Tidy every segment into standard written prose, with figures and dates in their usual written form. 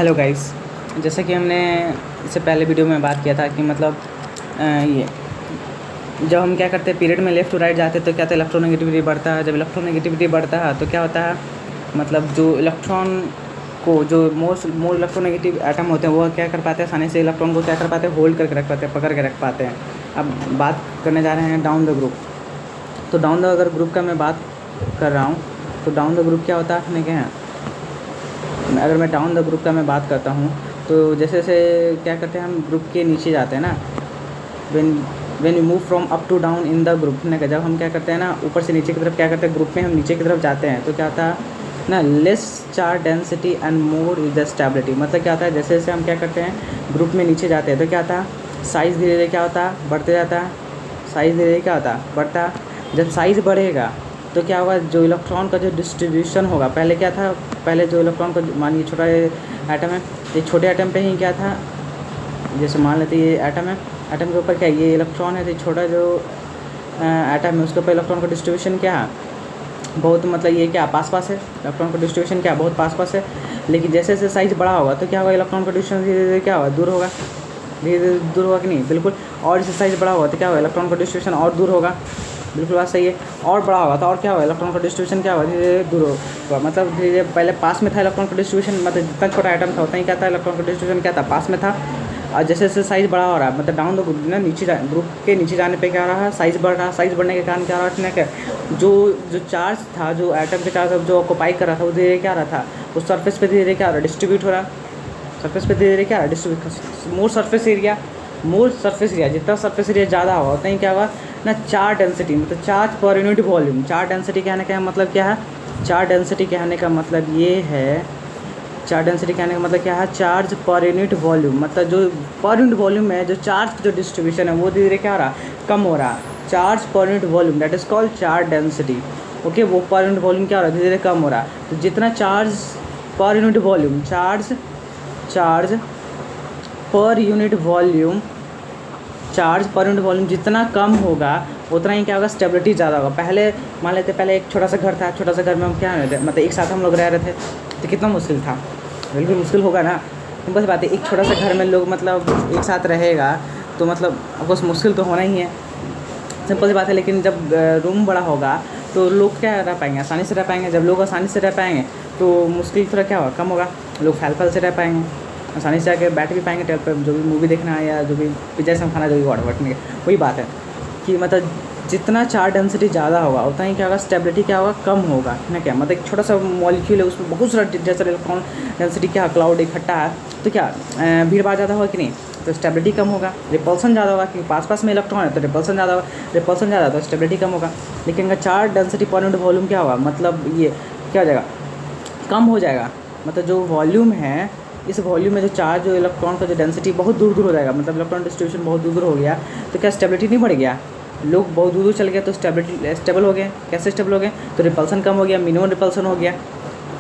Hello guys. जैसा कि हमने इससे पहले वीडियो में बात किया था कि मतलब ये जब हम क्या करते हैं पीरियड में लेफ़्ट टू राइट जाते हैं तो क्या होता है इलेक्ट्रोनेगेटिविटी बढ़ता है। जब इलेक्ट्रोनेगेटिविटी बढ़ता है तो क्या होता है मतलब जो इलेक्ट्रॉन को जो मोर इलेक्ट्रोनेगेटिव एटम होते हैं वो क्या कर पाते हैं आसानी से इलेक्ट्रॉन को क्या कर पाते हैं होल्ड करके रख पाते हैं, पकड़ के रख पाते हैं। अब बात करने जा रहे हैं डाउन द ग्रुप। तो डाउन द अगर ग्रुप का मैं बात कर रहा हूँ तो डाउन द ग्रुप क्या होता है आपने क्या है, अगर मैं डाउन द ग्रुप का मैं बात करता हूँ तो जैसे जैसे क्या करते हैं हम ग्रुप के नीचे जाते हैं ना, when you move from up to down in the group ना, जब हम क्या करते हैं ना ऊपर से नीचे की तरफ क्या करते हैं ग्रुप में हम नीचे की तरफ जाते हैं तो क्या होता है ना less charge density and more is the stability. मतलब क्या होता है जैसे जैसे हम क्या करते हैं ग्रुप में नीचे जाते हैं तो क्या होता है साइज़ धीरे धीरे क्या होता है बढ़ते जाता है, साइज़ धीरे धीरे क्या होता है बढ़ता है। जब साइज़ बढ़ेगा तो क्या होगा जो इलेक्ट्रॉन का जो डिस्ट्रीब्यूशन होगा, पहले क्या था पहले जो इलेक्ट्रॉन का मानिए छोटा एटम है, ये छोटे एटम पे ही क्या था, जैसे मान लेते ये एटम है, एटम के ऊपर क्या ये इलेक्ट्रॉन है, तो छोटा जो एटम है उसके ऊपर इलेक्ट्रॉन का डिस्ट्रीब्यूशन क्या है बहुत मतलब ये क्या पास पास है, इलेक्ट्रॉन का डिस्ट्रीब्यूशन क्या बहुत पास पास है। लेकिन जैसे जैसे साइज़ बड़ा होगा तो क्या होगा इलेक्ट्रॉन का डिस्ट्रीब्यूशन धीरे धीरे क्या होगा दूर होगा, धीरे धीरे दूर होगा कि नहीं, बिल्कुल। और जैसे साइज़ बड़ा होगा तो क्या होगा इलेक्ट्रॉन का डिस्ट्रीब्यूशन और दूर होगा, बिल्कुल बात सही है। और बड़ा होगा तो और क्या होगा इलेक्ट्रॉन का डिस्ट्रीब्यूशन क्या होगा धीरे धीरे दूर होगा। मतलब धीरे धीरे पहले पास में था इलेक्ट्रॉन का डिस्ट्रीब्यूशन, मतलब जितना छोटा आइटम था उतना ही क्या था इलेक्ट्रॉन का डिस्ट्रीब्यूशन क्या था पास में था। और जैसे जैसे साइज़ बड़ा हो रहा है मतलब डाउन द ग्रुप ना नीचे ग्रुप के नीचे जाने पे क्या हो रहा है साइज़ बढ़ रहा है, साइज़ बढ़ने के कारण क्या हो रहा है क्या जो जो चार्ज था जो एटम के चार्ज जो ऑक्यूपाई कर रहा था वो धीरे क्या रहा था उस सरफेस पे धीरे क्या हो रहा है डिस्ट्रीब्यूट हो रहा है, सरफेस पे धीरे धीरे क्या डिस्ट्रीब्यूट मोर सरफेस एरिया जितना सरफेस एरिया ज़्यादा होगा उतना ही क्या होगा ना चार्ज डेंसिटी, मतलब charge per unit volume. Charge density कहने का मतलब क्या है, चार्ज डेंसिटी कहने का मतलब ये है, चार्ज डेंसिटी कहने का मतलब क्या है चार्ज पर यूनिट वॉल्यूम। मतलब जो पर यूनिट वॉल्यूम है जो चार्ज जो डिस्ट्रीब्यूशन है वो धीरे धीरे क्या हो रहा है कम हो रहा है। Charge per unit volume that is called charge density. Okay, वो पर यूनिट वॉल्यूम क्या हो रहा है धीरे धीरे कम हो रहा है। तो जितना charge per unit volume charge per unit volume charge per unit volume जितना कम होगा उतना ही क्या होगा स्टेबिलिटी ज़्यादा होगा। पहले मान लेते पहले एक छोटा सा घर था, छोटा सा घर में हम क्या रहते मतलब एक साथ हम लोग रह रहे थे तो कितना मुश्किल था, बिल्कुल मुश्किल होगा ना। बस बात है एक छोटा सा घर में लोग मतलब एक साथ रहेगा तो मतलब ऑफकोर्स मुश्किल तो होना ही है, सिंपल सी बात है। लेकिन जब रूम बड़ा होगा तो लोग क्या रह पाएंगे आसानी से रह पाएंगे। जब लोग आसानी से रह पाएंगे तो मुश्किल थोड़ा क्या होगा कम होगा, लोग फैल फैल से रह पाएंगे, आसानी से आके बैठ भी पाएंगे टेबल पर जो भी मूवी देखना है या जो भी पिज्जा से खाना जो भी ऑर्डर करने के। वही बात है कि मतलब जितना चार्ज डेंसिटी ज़्यादा होगा उतना ही क्या होगा स्टेबिलिटी क्या होगा कम होगा ना। क्या मतलब एक छोटा सा मॉलिक्यूल है उसमें बहुत सारा जैसा इलेक्ट्रॉन डेंसिटी क्या क्लाउड इकट्ठा है तो क्या भीड़ भाड़ ज़्यादा होगा कि नहीं तो स्टेबिलिटी कम होगा। रिपल्सन ज़्यादा होगा क्योंकि पास पास में इलेक्ट्रॉन है तो रिपल्सन ज़्यादा होगा, रिपल्सन ज़्यादा तो स्टेबिलिटी कम होगा। लेकिन अगर चार्ज डेंसिटी पर यूनिट वॉल्यूम क्या होगा मतलब ये क्या हो जाएगा कम हो जाएगा। मतलब जो वॉल्यूम है इस वॉल्यूम में जो चार्ज जो इलेक्ट्रॉन का जो डेंसिटी बहुत दूर दूर हो जाएगा, मतलब इलेक्ट्रॉन डिस्ट्रीब्यूशन बहुत दूर दूर हो गया तो क्या स्टेबिलिटी नहीं बढ़ गया, लोग बहुत दूर दूर चल गए तो स्टेबल हो गए। कैसे स्टेबल हो गए तो रिपल्सन कम हो गया, मिनिमम रिपल्सन हो गया।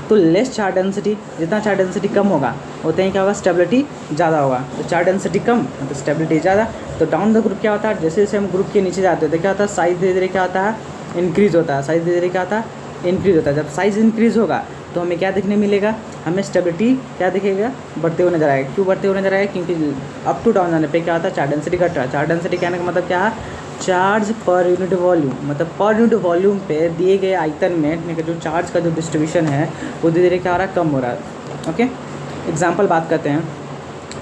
तो लेस चार्ज डेंसिटी जितना चार्ज डेंसिटी कम होगा उतना ही क्या होगा स्टेबिलिटी ज़्यादा होगा। तो चार्ज डेंसिटी कम तो स्टेबिलिटी ज़्यादा। तो डाउन द ग्रुप क्या होता है जैसे जैसे हम ग्रुप के नीचे जाते हैं तो क्या होता है साइज़ धीरे धीरे क्या होता है इंक्रीज़ होता है, साइज़ धीरे धीरे क्या होता है इंक्रीज़ होता है। जब साइज़ इंक्रीज़ होगा तो हमें क्या देखने मिलेगा, हमें स्टेबिलिटी क्या दिखेगा बढ़ते हुए नजर आएगा। क्यों बढ़ते हुए नजर आएगा क्योंकि अप टू डाउन जाने पे क्या होता है चार्ज डेंसिटी घट रहा है। चार्ज डेंसिटी कहने का मतलब क्या है चार्ज पर यूनिट वॉल्यूम, मतलब पर यूनिट वॉल्यूम पे दिए गए आयतन में जो चार्ज का जो डिस्ट्रीब्यूशन है वो धीरे धीरे क्या हो रहा है कम हो रहा है। ओके, एग्जाम्पल बात करते हैं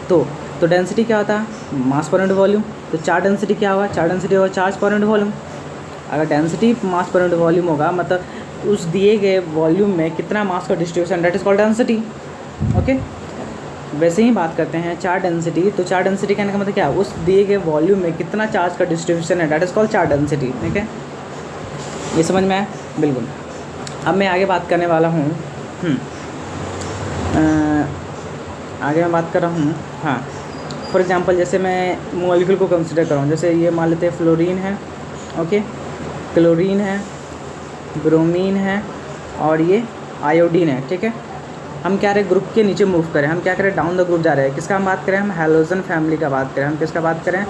तो डेंसिटी क्या होता है मास पर यूनिट वॉल्यूम। तो चार्ज डेंसिटी क्या होगा, चार्ज डेंसिटी होगा चार्ज पर यूनिट वॉल्यूम। अगर डेंसिटी मास पर यूनिट वॉल्यूम होगा मतलब उस दिए गए वॉल्यूम में कितना मास का distribution that is called density. Okay, वैसे ही बात करते हैं चार्ज डेंसिटी। तो चार्ज डेंसिटी कहने का मतलब क्या है उस दिए गए वॉल्यूम में कितना चार्ज का डिस्ट्रीब्यूशन है that is called charge density. ठीक है, ये समझ में आया बिल्कुल। अब मैं आगे बात करने वाला हूँ आगे मैं बात कर रहा हूँ हाँ, फॉर एग्जांपल जैसे मैं मॉलिक्यूल को कंसिडर कर रहा हूँ, जैसे ये मान लेते हैं फ्लोरीन है, ओके, क्लोरीन है, ब्रोमीन है और ये आयोडीन है। ठीक है, हम क्या रहे ग्रुप के नीचे मूव करें, हम क्या करें डाउन द ग्रुप जा रहे हैं। किसका हम बात करें, हम हैलोजन फैमिली का बात करें। हम किसका बात करें,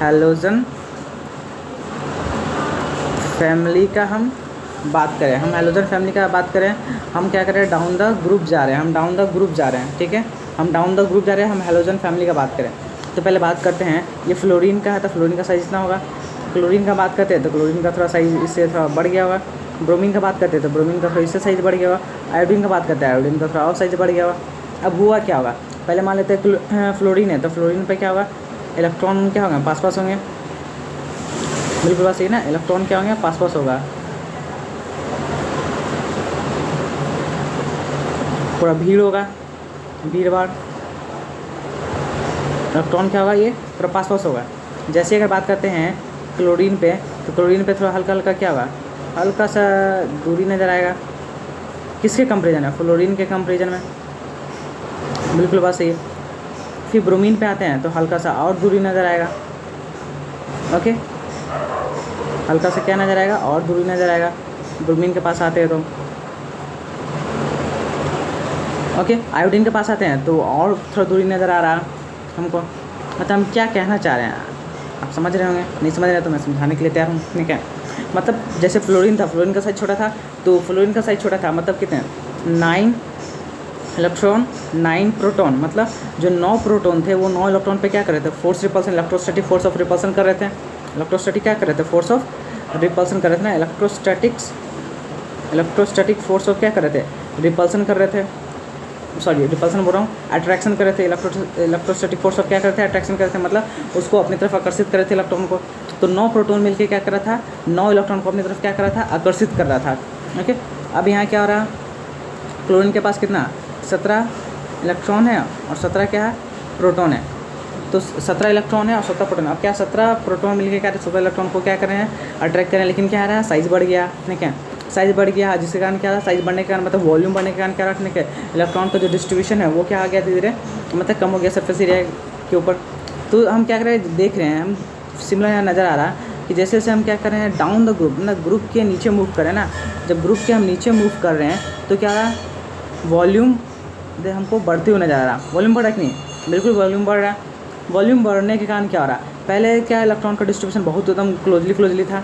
हैलोजन फैमिली का हम बात करें। हम क्या करें डाउन द ग्रुप जा रहे हैं, हम डाउन द ग्रुप जा रहे हैं। ठीक है, हम डाउन द ग्रुप जा रहे हैं, हम हैलोजन फैमिली का बात करें तो पहले बात करते हैं ये फ्लोरीन का है, तो फ्लोरीन का साइज इतना होगा। क्लोरीन का बात करते हैं तो क्लोरीन का थोड़ा साइज इससे थोड़ा बढ़ गया होगा। ब्रोमीन का बात करते हैं तो ब्रोमीन का थोड़ा इससे साइज बढ़ गया होगा। आयोडीन का बात करते हैं, आयोडीन का थोड़ा और साइज बढ़ गया होगा। अब हुआ क्या होगा, पहले मान लेते हैं फ्लोरीन है, तो फ्लोरीन पे क्या होगा, इलेक्ट्रॉन क्या होगा, पास पास होंगे। बिल्कुल बात सही ना, इलेक्ट्रॉन क्या होंगे, पास पास होगा। थोड़ा भीड़ होगा, भीड़ भाड़। इलेक्ट्रॉन क्या होगा, ये थोड़ा पास पास होगा। जैसे अगर बात करते हैं क्लोरीन पे, तो क्लोरीन पे थोड़ा हल्का हल्का क्या होगा, हल्का सा दूरी नज़र आएगा। किसके कंपेरिजन में, फ्लोरीन के कंपेरिजन में। बिल्कुल बात सही है। फिर ब्रोमीन पे आते हैं तो हल्का सा और दूरी नज़र आएगा। ओके, हल्का सा क्या नज़र आएगा, और दूरी नज़र आएगा ब्रोमीन के पास आते हैं तो। ओके, आयोडीन के पास आते हैं तो और थोड़ा दूरी नज़र आ रहा हमको। मतलब हम क्या कहना चाह रहे हैं, आप समझ रहे होंगे, नहीं समझ रहे तो मैं समझाने के लिए तैयार हूँ। ठीक है, मतलब जैसे फ्लोरीन था, फ्लोरीन का साइज छोटा था, तो फ्लोरीन का साइज छोटा था मतलब कितने, 9 इलेक्ट्रॉन 9 प्रोटॉन। मतलब जो 9 प्रोटॉन थे वो 9 इलेक्ट्रॉन पे क्या कर रहे थे, force repulsion, electrostatic force of repulsion कर रहे थे। इलेक्ट्रोस्टैटिक क्या कर रहे थे, फोर्स ऑफ रिपल्सन कर रहे थे ना। इलेक्ट्रोस्टैटिक फोर्स ऑफ क्या कर रहे थे, रिपल्सन कर रहे थे। सॉरी, रिपल्सन बोल रहा हूँ, अट्रैक्शन कर रहे थे। इलेक्ट्रोस्टैटिक फोर्स ऑफ क्या करते हैं, अट्रैक्शन करते हैं, मतलब उसको अपनी तरफ आकर्षित कर रहे थे इलेक्ट्रॉन को। तो 9 प्रोटॉन मिलकर क्या कर रहा था, 9 इलेक्ट्रॉन को अपनी तरफ क्या कर रहा था, आकर्षित कर रहा था। ओके, अब यहाँ क्या हो रहा, क्लोरीन के पास कितना, 17 इलेक्ट्रॉन है और 17 क्या है, प्रोटॉन है। तो 17 इलेक्ट्रॉन है और 17 प्रोटॉन। अब क्या 17 प्रोटॉन मिलकर क्या 17 इलेक्ट्रॉन को क्या कर रहे हैं, अट्रैक्ट कर रहे हैं। लेकिन क्या आ रहा है, साइज़ बढ़ गया। ठीक है, साइज़ बढ़ गया, जिसके कारण क्या रहा, साइज़ बढ़ने के कारण मतलब वॉल्यूम बढ़ने के कारण क्या रखने के इलेक्ट्रॉन का जो डिस्ट्रीब्यूशन है वो क्या आ गया, धीरे धीरे मतलब कम हो गया सरफेस एरिया के ऊपर। तो हम क्या कर रहे हैं, देख रहे हैं हम, सिमिलर यहाँ नज़र आ रहा है कि जैसे जैसे हम क्या कर रहे हैं, डाउन द ग्रुप, ना ग्रुप के नीचे मूव कर रहे हैं ना। जब ग्रुप के हम नीचे मूव कर रहे हैं तो क्या रहा, वॉल्यूम हमको बढ़ते हुए नज़र आ रहा। वॉल्यूम बढ़ रहा है कि नहीं, बिल्कुल वॉल्यूम बढ़ रहा है। वॉल्यूम बढ़ने के कारण क्या हो रहा है, पहले क्या इलेक्ट्रॉन का डिस्ट्रीब्यूशन बहुत एकदम क्लोजली था,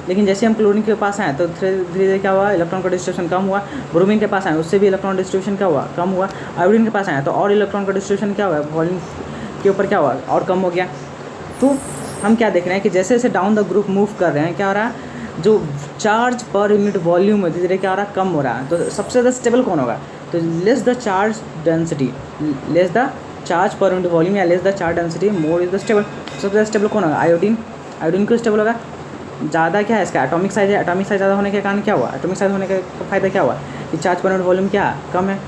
लेकिन जैसे हम क्लोरीन के पास आए तो धीरे धीरे क्या हुआ, इलेक्ट्रॉन का डिस्ट्रीब्यूशन कम हुआ। ब्रोमीन के पास आए उससे भी इलेक्ट्रॉन डिस्ट्रीब्यूशन क्या हुआ, कम हुआ। आयोडीन के पास आए तो और इलेक्ट्रॉन का डिस्ट्रीब्यूशन क्या हुआ, वॉल्यूम के ऊपर क्या हुआ, और कम हो गया। तो हम क्या देख रहे हैं कि जैसे जैसे डाउन द ग्रुप मूव कर रहे हैं, क्या हो रहा है, जो चार्ज पर यूनिट वॉल्यूम है धीरे धीरे क्या हो रहा है, कम हो रहा है। तो सबसे ज़्यादा स्टेबल कौन होगा, तो less the charge density, less the charge per unit volume या less the charge density more is the stable. सबसे ज़्यादा स्टेबल कौन होगा, आयोडीन। आयोडीन क्यों स्टेबल होगा, ज़्यादा क्या है इसका, एटॉमिक साइज है। एटॉमिक साइज ज़्यादा होने के कारण क्या हुआ, एटॉमिक साइज होने का फ़ायदा क्या हुआ कि चार्ज पर यूनिट वॉल्यूम क्या कम है।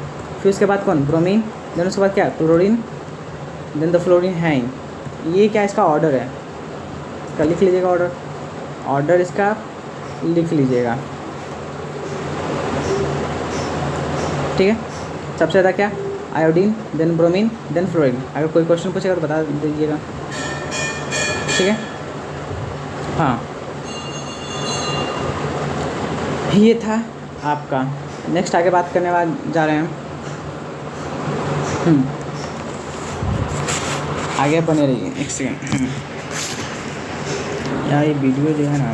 फिर उसके बाद कौन, ब्रोमीन, देन उसके बाद क्या, क्लोरीन, देन द फ्लोरीन है। ये क्या इसका ऑर्डर है, इसका लिख लीजिएगा ऑर्डर, ऑर्डर इसका लिख लीजिएगा। ठीक है, सबसे ज़्यादा क्या, iodine, then bromine, then fluorine. अगर कोई क्वेश्चन पूछेगा तो बता दीजिएगा। ठीक है, हाँ ये था आपका। नेक्स्ट आगे बात करने वाले जा रहे हैं, आगे बने रहिए। एक सेकेंड यार, ये वीडियो जो है ना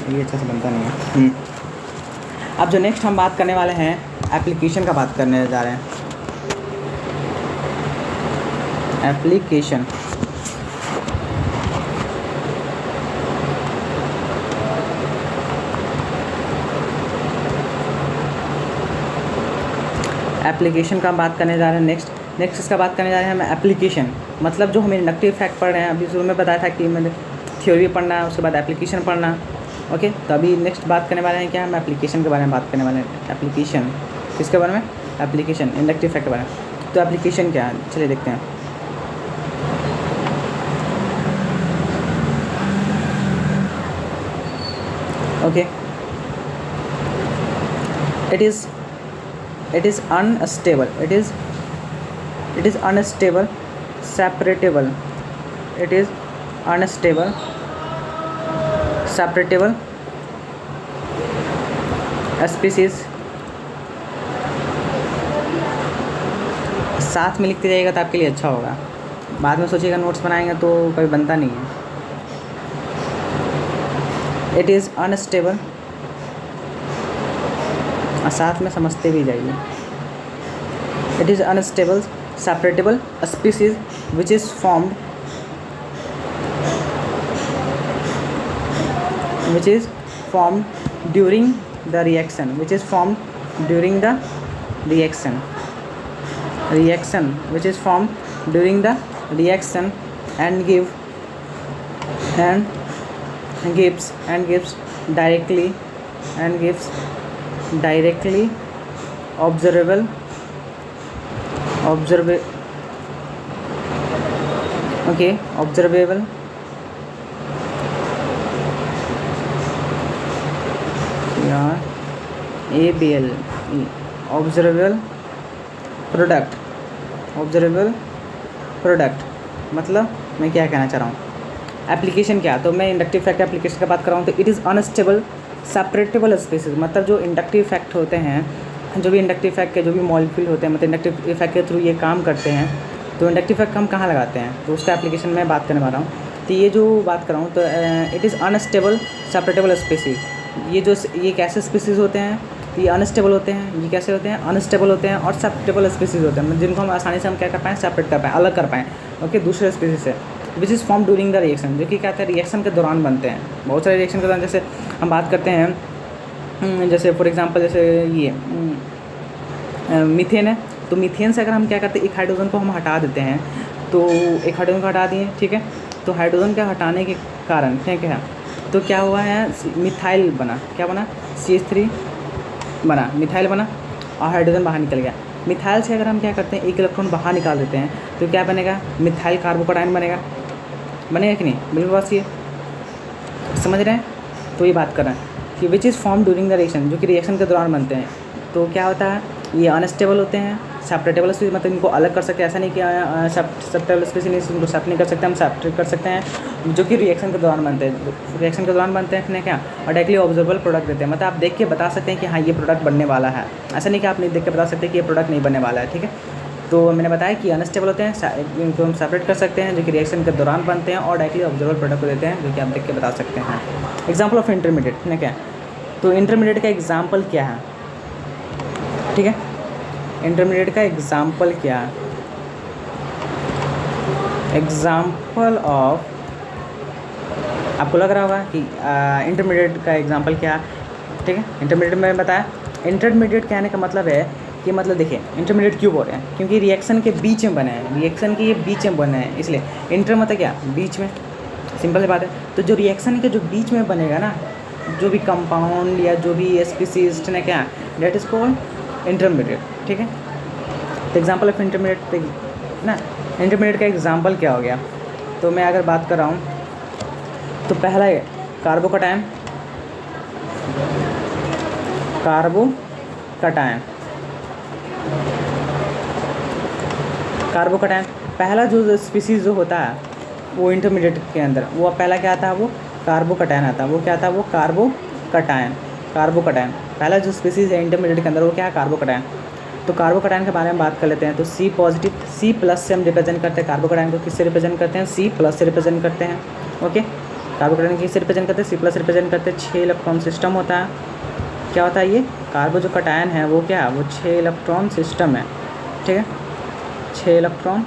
ये अच्छा से बनता नहीं है। अब जो नेक्स्ट हम बात करने वाले हैं, एप्लीकेशन का बात करने जा रहे हैं। एप्लीकेशन, एप्लीकेशन का बात करने जा रहे हैं। नेक्स्ट इसका बात करने जा रहे हैं हम एप्लीकेशन, मतलब जो हमें इंडक्टिव फैक्ट पढ़ रहे हैं। अभी शुरू में बताया था कि मैंने थ्योरी पढ़ना है, उसके बाद एप्लीकेशन पढ़ना। ओके, तो अभी नेक्स्ट बात करने वाले हैं क्या, हम एप्लीकेशन के बारे में बात करने वाले हैं। एप्लीकेशन किसके बारे में, एप्लीकेशन इंडक्टिव फैक्ट के बारे में। तो एप्लीकेशन क्या है, चलिए देखते हैं। Okay, it is unstable, it is unstable separatable, it is unstable separatable species। साथ में लिखते जाइएगा तो आपके लिए अच्छा होगा, बाद में सोचिएगा नोट्स बनाएंगे तो कभी बनता नहीं है। इट इज़ अनस्टेबल, साथ में समझते भी जाइए। It is unstable separable species which is formed during the reaction, which is formed during the reaction which is formed during the reaction and gives directly observable yeah, ABL observable product मतलब मैं क्या कहना चाह रहा हूँ, application क्या, तो मैं इंडक्टिव फैक्ट एप्लीकेशन की बात कर रहा हूँ। तो इट इज़ अनस्टेबल सेपरेटेबल स्पीसीज, मतलब जो इंडक्टिव फैक्ट होते हैं, जो भी इंडक्टिव फैक्ट के जो भी मॉलिक्यूल होते हैं, मतलब इंडक्टिव फैक्ट के थ्रू ये काम करते हैं। तो इंडक्टिव फैक्ट हम कहाँ लगाते हैं, तो उसका एप्लीकेशन मैं बात करने वाला हूँ। तो ये जो बात कर रहा हूँ, तो इट इज़ अनस्टेबल सेपरेटेबल स्पीसीज, ये कैसे स्पीसीज होते हैं, ये अनस्टेबल होते हैं। ये कैसे होते हैं, अनस्टेबल होते हैं और सेपरेटेबल स्पीसीज होते हैं, जिनको हम आसानी से हम क्या कर पाएँ, सेपरेट कर पाएँ, अलग कर पाएँ ओके दूसरे स्पीसीज से। Which is form during the reaction, जो कि क्या कहते हैं, रिएक्शन के दौरान बनते हैं। बहुत सारे रिएक्शन के दौरान, जैसे हम बात करते हैं, जैसे फॉर एग्जांपल जैसे ये मीथेन है। तो मीथेन से अगर हम क्या करते हैं, एक हाइड्रोजन को हम हटा देते हैं, तो एक हाइड्रोजन को हटा दिए, ठीक है। तो हाइड्रोजन के हटाने के कारण क्या है, तो क्या हुआ है, मिथाइल बना, क्या बना, CH3 बना, मिथाइल बना और हाइड्रोजन बाहर निकल गया। मिथाइल से अगर हम क्या करते हैं, एक इलेक्ट्रॉन बाहर निकाल देते हैं, तो क्या बनेगा, मिथाइल कार्बोकैटायन बनेगा कि नहीं, बिल्कुल बात ये समझ रहे हैं। तो ये बात कर रहे हैं कि which is form during the reaction, जो कि रिएक्शन के दौरान बनते हैं। तो क्या होता है, ये अनस्टेबल होते हैं, सेपरेटेबल स्पीसीज, मतलब इनको अलग कर सकते हैं, ऐसा नहीं कि सेपरेटेबल स्पीसीज नहीं, इनको सेपरेट नहीं कर सकते, हम सेपरेट कर सकते हैं, जो कि रिएक्शन के दौरान बनते हैं। रिएक्शन के दौरान बनते हैं क्या, और डायरेक्टली ऑब्जर्वेबल प्रोडक्ट देते हैं, मतलब आप देख के बता सकते हैं कि हाँ ये प्रोडक्ट बनने वाला है, ऐसा नहीं कि आप नहीं देख के बता सकते कि ये प्रोडक्ट नहीं बनने वाला है, ठीक है। तो मैंने बताया कि अनस्टेबल होते हैं, इनको हम सेपरेट कर सकते हैं, जो कि रिएक्शन के दौरान बनते हैं, और डायरेक्टली ऑब्जर्वेबल प्रोडक्ट को देते हैं, जो कि आप देख के बता सकते हैं। एग्जाम्पल ऑफ इंटरमीडिएट है क्या, तो इंटरमीडिएट का एग्जाम्पल क्या है, ठीक है। इंटरमीडिएट का एग्जाम्पल क्या है, एग्जाम्पल ऑफ, आपको लग रहा होगा कि इंटरमीडिएट का एग्जाम्पल क्या, ठीक है। इंटरमीडिएट में बताया, इंटरमीडिएट कहने का मतलब है कि, मतलब देखिए इंटरमीडिएट क्यों बोल रहे हैं, क्योंकि रिएक्शन के बीच में बने हैं, रिएक्शन के ये बीच में बने हैं, इसलिए इंटर मतलब क्या, बीच में, सिंपल सी बात है। तो जो रिएक्शन के जो बीच में बनेगा ना, जो भी कंपाउंड या जो भी स्पीसीज ने क्या, डेट इज़ कॉल्ड इंटरमीडिएट, ठीक है। तो एग्जाम्पल ऑफ इंटरमीडिएट ना, इंटरमीडिएट का एग्जाम्पल क्या हो गया, तो मैं अगर बात कर रहा हूँ, तो पहला है कार्बोकैटायन, कार्बोकैटायन पहला जो स्पीसीज जो होता है वो इंटरमीडिएट के अंदर, वो पहला क्या आता है, वो कार्बोकैटायन आता है, वो क्या आता है, वो कार्बोकैटायन पहला जो स्पीसीज है इंटरमीडिएट के अंदर, वो क्या है, कार्बोकैटायन। तो कार्बोकैटायन के बारे में बात कर लेते हैं। तो C पॉजिटिव, C+ से हम रिप्रेजेंट करते हैं कार्बोकैटायन को, किससे रिप्रेजेंट करते हैं, C+ से रिप्रेजेंट करते हैं, ओके। कार्बोकैटायन किससे रिप्रेजेंट करते हैं, C+ रिप्रेजेंट करते हैं। 6 इलेक्ट्रॉन सिस्टम होता है, क्या होता है, ये कार्बो जो कटायन है वो क्या है, वो 6 इलेक्ट्रॉन सिस्टम है, ठीक है, 6 इलेक्ट्रॉन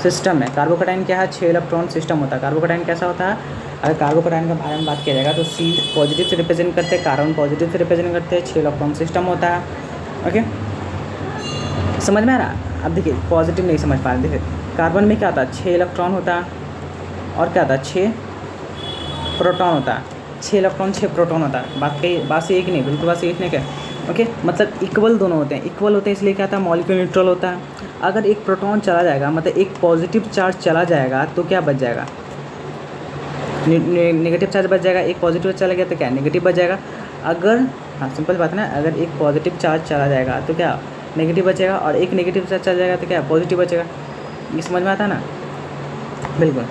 सिस्टम है। कार्बोकैटायन क्या है, 6 इलेक्ट्रॉन सिस्टम होता है। कार्बोकैटायन कैसा होता है, अगर कार्बोकैटायन के बारे में बात किया जाएगा, तो C पॉजिटिव से रिप्रेजेंट करते हैं, कार्बन पॉजिटिव से रिप्रेजेंट करते हैं, 6 इलेक्ट्रॉन सिस्टम होता है, ओके। समझ में आ रहा। अब देखिए पॉजिटिव नहीं समझ पा रहे, देखिए कार्बन में क्या होता है, 6 इलेक्ट्रॉन होता है, और क्या होता है, 6 प्रोटॉन होता है, 6 इलेक्ट्रॉन 6 प्रोटॉन होता है। बात से एक नहीं, बिल्कुल बात से एक नहीं क्या, ओके। मतलब इक्वल दोनों होते हैं, इक्वल होते हैं, इसलिए क्या होता है, मॉलिक्यूल न्यूट्रल होता है। अगर एक प्रोटॉन चला जाएगा, मतलब एक पॉजिटिव चार्ज चला जाएगा, तो क्या बच जाएगा, नेगेटिव चार्ज बच जाएगा। एक पॉजिटिव चला गया तो क्या, नेगेटिव बच जाएगा। अगर, हाँ सिंपल बात है ना, अगर एक पॉजिटिव चार्ज चला जाएगा तो क्या नेगेटिव बचेगा, और एक नेगेटिव चार्ज चला जाएगा तो क्या पॉजिटिव बचेगा। ये समझ में आता है ना, बिल्कुल।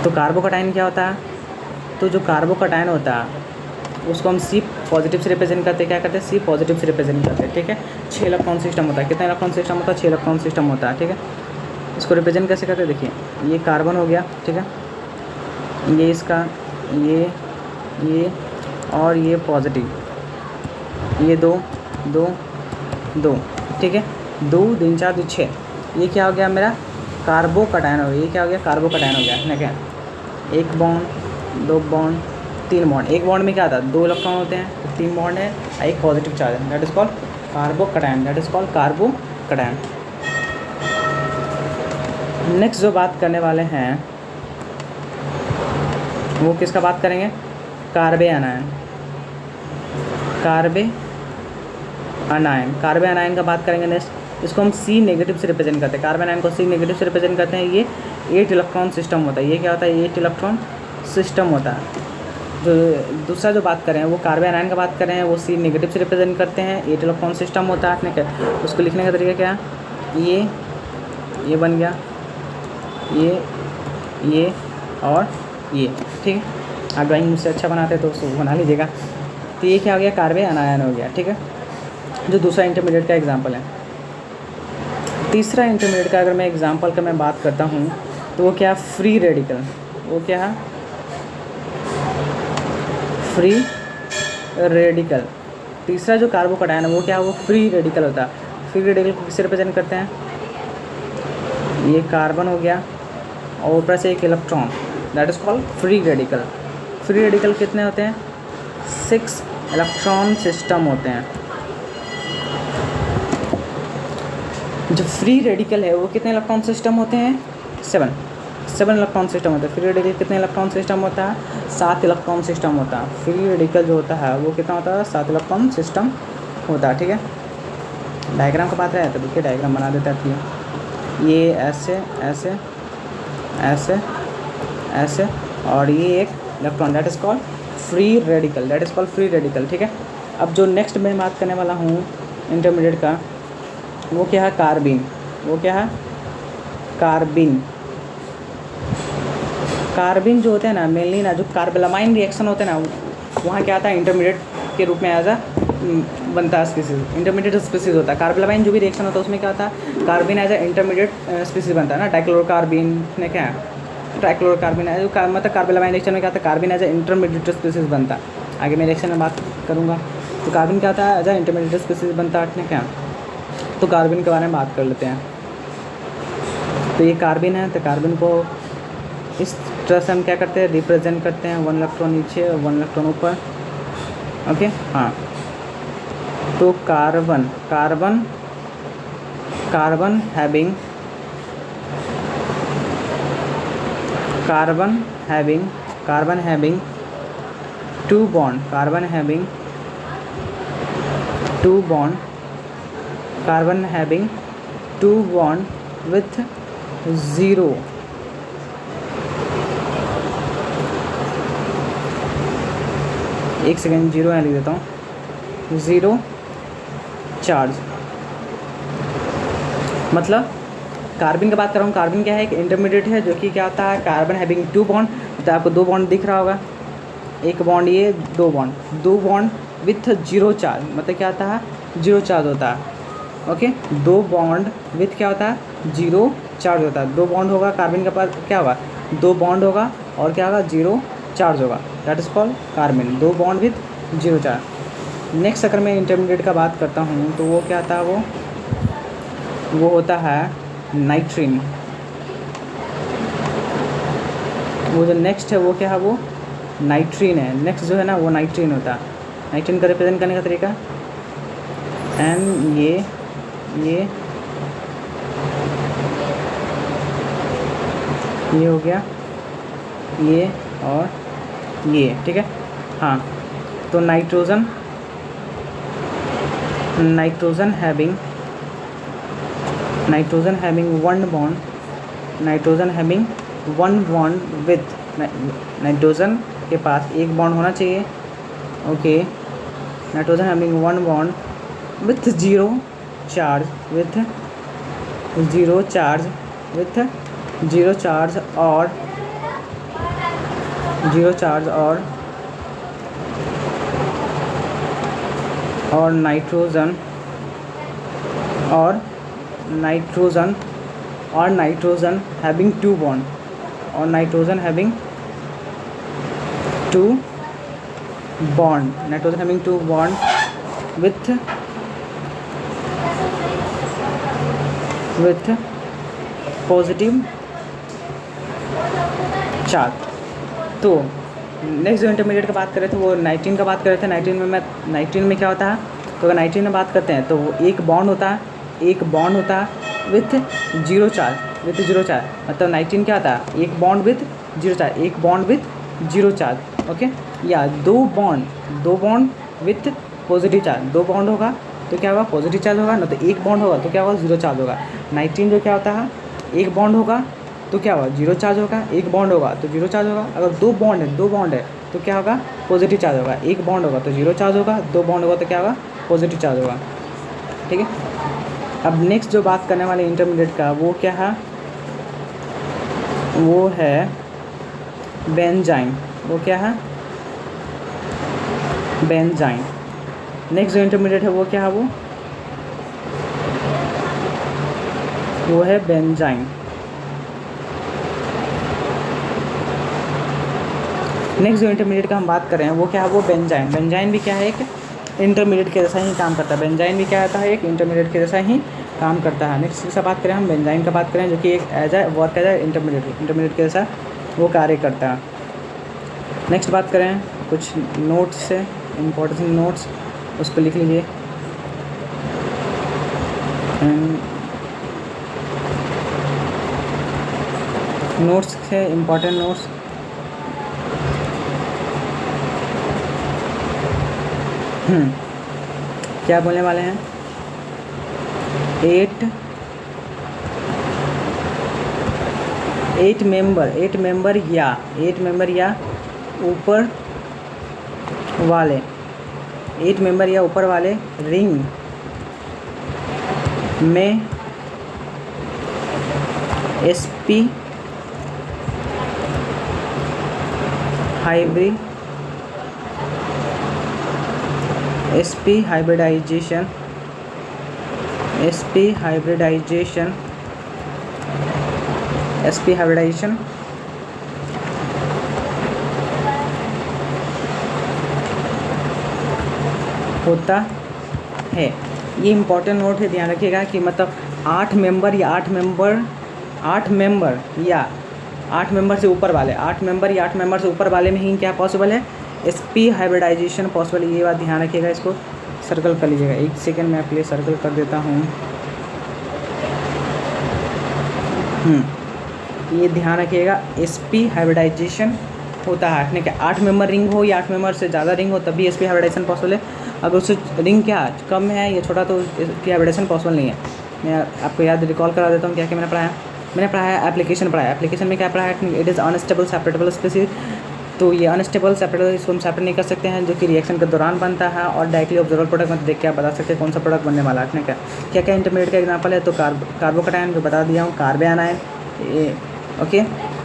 तो कार्बोकैटायन क्या होता है, तो जो कार्बोकैटायन होता है उसको हम C पॉजिटिव से रिप्रेजेंट करते हैं, क्या करते हैं, C पॉजिटिव से रिप्रेजेंट करते हैं, ठीक है। 6 इलेक्ट्रॉन सिस्टम होता है, कितना इलेक्ट्रॉन सिस्टम होता है, 6 इलेक्ट्रॉन सिस्टम होता है, ठीक है। इसको रिप्रेजेंट कैसे करते हैं, देखिए ये कार्बन हो गया, ठीक है, ये इसका, ये और ये पॉजिटिव, ये दो, ठीक है। 2 3 4 2 6, ये क्या हो गया मेरा कार्बोकैटायन हो गया। ये क्या हो गया कार्बोकैटायन हो गया, ठीक है। 1 बॉन्ड 2 बॉन्ड 3 बॉन्ड। एक बॉन्ड में क्या आता है 2 इलेक्ट्रॉन होते हैं, तो 3 बॉन्ड है, एक पॉजिटिव चार्ज है, that is called carbocation, that is called carbocation. Next जो बात करने वाले हैं वो किसका बात करेंगे, कार्बे अनायन। कार्बे अनायन का बात करेंगे नेक्स्ट। इसको हम C नेगेटिव से रिप्रेजेंट करते हैं, कार्बन अनायन को C नेगेटिव से रिप्रेजेंट करते हैं। ये 8 इलेक्ट्रॉन सिस्टम होता है। ये क्या होता है 8 इलेक्ट्रॉन सिस्टम होता है। जो दूसरा जो बात कर रहे हैं वो कार्बन अनायन का बात कर रहे हैं, वो C नेगेटिव से रिप्रेजेंट करते हैं, 8 इलेक्ट्रॉन सिस्टम होता है। ठीक है, उसको लिखने का तरीका क्या है, ये बन गया, ये और ये, ठीक है। आप ड्राइंग मुझसे अच्छा बनाते हैं तो उसको बना लीजिएगा। तो ये क्या हो गया कार्बन अनायन हो गया, ठीक है, जो दूसरा इंटरमीडिएट का एग्जांपल है। तीसरा इंटरमीडिएट का अगर मैं एग्जांपल का मैं बात करता हूँ तो वो क्या फ्री रेडिकल, वो क्या है फ्री रेडिकल। तीसरा जो कार्बोकैटायन है वो क्या है वो फ्री रेडिकल होता है। फ्री रेडिकल को किससे रिप्रेजेंट करते हैं, ये कार्बन हो गया और ऊपर से एक electron, that is called free radical. Free radical कितने होते हैं 6 इलेक्ट्रॉन सिस्टम होते हैं। जो फ्री रेडिकल है वो कितने इलेक्ट्रॉन सिस्टम होते हैं 7 इलेक्ट्रॉन सिस्टम होता है। फ्री रेडिकल कितने इलेक्ट्रॉन सिस्टम होता है 7 इलेक्ट्रॉन सिस्टम होता है। फ्री रेडिकल जो होता है वो कितना होता है 7 इलेक्ट्रॉन सिस्टम होता है, ठीक है। डायग्राम का बात रहा है तो देखिए डायग्राम बना देता है। ये ऐसे ऐसे ऐसे ऐसे और ये एक electron, that is called free radical, that is called free radical, ठीक है। अब जो नेक्स्ट मैं बात करने वाला हूँ इंटरमीडिएट का वो क्या है कार्बिन। वो क्या है कार्बिन। कार्बिन जो होते हैं ना मेनली ना जो कार्बेलामाइन रिएक्शन होते हैं ना वहाँ क्या आता है इंटरमीडिएट के रूप में एज अ बनता है स्पीसीज, इंटरमीडिएट स्पीसीज होता है। कार्बेलामाइन जो भी रिएक्शन होता है उसमें क्या होता है कार्बिन एज अ इंटरमीडिएट स्पीसीज बनता है ना। डाइक्लोरोकार्बिन ने क्या है ट्राइक्लोरोकार्बिन है जो मतलब कार्बेलामाइन रिएक्शन में क्या होता है कार्बिन एज अ इंटरमीडिएट स्पीसीज बनता है। आगे मैं रिएक्शन में बात करूँगा तो कार्बिन क्या होता है एज अ इंटरमीडिएट स्पीसीज बनता है, क्या। तो कार्बिन के बारे में बात कर लेते हैं। तो ये कार्बिन है, तो कार्बिन को इस तरह से हम क्या करते हैं रिप्रेजेंट करते हैं 1 इलेक्ट्रॉन नीचे और 1 इलेक्ट्रॉन ऊपर, ओके। हाँ, तो carbon having 2 bond, carbon having 2 bond with 0 एक सेकेंड 0 यहाँ लिख देता हूँ 0 चार्ज। मतलब कार्बन की बात कर रहा हूँ, कार्बन क्या है एक इंटरमीडिएट है जो कि क्या होता है कार्बन हैविंग 2 बॉन्ड, तो आपको 2 बॉन्ड दिख रहा होगा, एक बॉन्ड ये 2 बॉन्ड विथ 0 चार्ज, मतलब क्या होता है 0 चार्ज होता है, ओके। 2 बॉन्ड विथ क्या होता है 0 चार्ज होता है। 2 बॉन्ड होगा कार्बन के पास क्या होगा 2 बॉन्ड होगा और क्या होगा 0 चार्ज होगा, that is called carbon. 2 bond with 0 charge. Next अगर मैं इंटरमीडिएट का बात करता हूँ तो वो क्या आता है वो होता है नाइट्रीन। वो जो नेक्स्ट है वो क्या है वो नाइट्रीन है। नेक्स्ट जो है ना वो नाइट्रीन होता है। नाइट्रीन का रिप्रेजेंट करने का तरीका एन ये हो गया ये और ये, ठीक है। हाँ, तो nitrogen having 1 bond with nitrogen के पास 1 बॉन्ड होना चाहिए, okay. Nitrogen having 1 bond with 0 charge और नाइट्रोजन हैविंग 2 बॉन्ड और nitrogen having 2 bond with with positive charge. तो नेक्स्ट जो इंटरमीडिएट का बात करें थे वो नाइट्रीन का बात कर रहे थे। नाइट्रीन में क्या होता है, तो अगर नाइट्रीन में बात करते हैं तो वो एक बॉन्ड होता है विथ जीरो चार्ज, मतलब नाइट्रीन क्या होता है, एक bond with zero charge, okay. या दो बॉन्ड विथ पॉजिटिव चार्ज, दो बॉन्ड होगा तो क्या होगा, पॉजिटिव चार्ज होगा ना, तो एक बॉन्ड होगा तो क्या होगा, जीरो चार्ज होगा। नाइट्रीन जो क्या होता है, एक बॉन्ड होगा तो क्या होगा, जीरो चार्ज होगा, एक बॉन्ड होगा तो जीरो चार्ज होगा। अगर दो बॉन्ड है तो क्या होगा, पॉजिटिव चार्ज होगा। एक बॉन्ड होगा तो जीरो चार्ज होगा, दो बॉन्ड होगा तो क्या होगा, पॉजिटिव चार्ज होगा, ठीक है। अब नेक्स्ट जो बात करने वाले इंटरमीडिएट का वो क्या है, वो है बेंजाइन। वो क्या है, बेंजाइन। नेक्स्ट जो इंटरमीडिएट है वो क्या है, वो है बेंजाइन। नेक्स्ट जो इंटरमीडिएट का हम बात कर रहे हैं वो क्या है, वो बेंजाइन। बेंजाइन भी क्या है, एक इंटरमीडिएट के जैसा ही काम करता है। बेंजाइन भी क्या होता है, एक इंटरमीडिएट के जैसा ही काम करता है। नेक्स्ट से बात करें हम बेंजाइन का बात करें, जो कि एक वर्क एज ए इंटरमीडिएट के जैसा वो कार्य करता है। नेक्स्ट बात करें कुछ नोट्स से, इम्पोर्टेंट नोट्स उसको लिख लीजिए। नोट्स से इम्पोर्टेंट नोट्स, क्या बोलने वाले हैं, 8 मेंबर या ऊपर वाले 8 मेंबर या ऊपर वाले रिंग में sp हाइब्रिडाइजेशन होता है। ये इम्पोर्टेंट नोट है, ध्यान रखिएगा कि मतलब 8 मेंबर या 8 मेंबर से ऊपर वाले 8 मेंबर से ऊपर वाले में ही क्या पॉसिबल है, sp हाइब्रिडाइजेशन पॉसिबल है। ये बात ध्यान रखिएगा, इसको सर्कल कर लीजिएगा। एक सेकेंड में आपके लिए सर्कल कर देता हूँ। ये ध्यान रखिएगा, sp हाइब्रिडाइजेशन होता है। ठीक है, 8 मेंबर रिंग हो या 8 मेंबर से ज़्यादा रिंग हो तभी sp हाइब्रिडाइजेशन पॉसिबल है। अगर उससे रिंग क्या कम है या छोटा तो sp हाइब्रिडाइजेशन पॉसिबल नहीं है। मैं आपको याद रिकॉल करा देता हूँ क्या क्या मैंने पढ़ाया है। एप्लीकेशन में क्या पढ़ाया है, इट इज़ अनस्टेबल सेपरेटेबल स्पीसीज। तो ये अनस्टेबल सेपरेटेबल, इसको हम सेपरेट नहीं कर सकते हैं, जो कि रिएक्शन के दौरान बनता है। और डायरेक्टली ऑब्जर्वर प्रोडक्ट में देख के आप बता सकते हैं कौन सा प्रोडक्ट बनने वाला है। क्या क्या इंटरमीडिएट का एग्जांपल है, तो कार्बोकैटायन जो बता दिया हूँ, कार्बेनायन, ओके,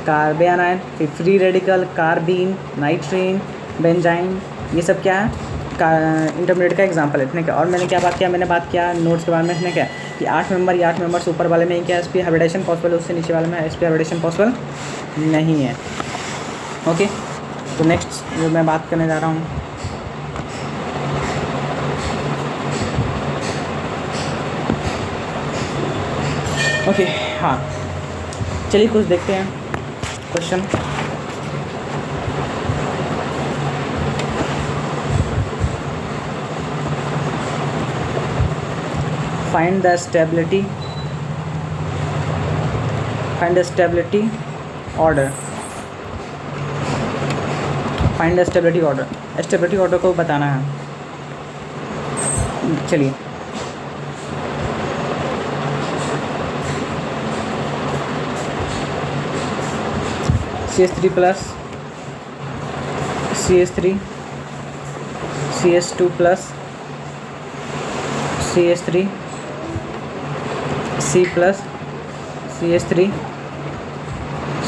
कार्बेनायन, फिर फ्री रेडिकल, कार्बीन, नाइट्रीन, बेंजाइन, ये सब क्या है, इंटरमीडिएट का एग्जांपल है। ठीक है, और मैंने क्या बात किया नोट्स के बारे में। ठीक है कि 8 मेंबर से ऊपर वाले में क्या sp हाइब्रिडाइजेशन पॉसिबल है, उससे नीचे वाले में sp हाइब्रिडाइजेशन पॉसिबल नहीं है। ओके, तो नेक्स्ट जो मैं बात करने जा रहा हूँ, ओके, हाँ चलिए कुछ देखते हैं question. Find the stability order. Stability order को बताना है। चलिए CH3 plus CH3 CH2 plus CH3 C plus CH3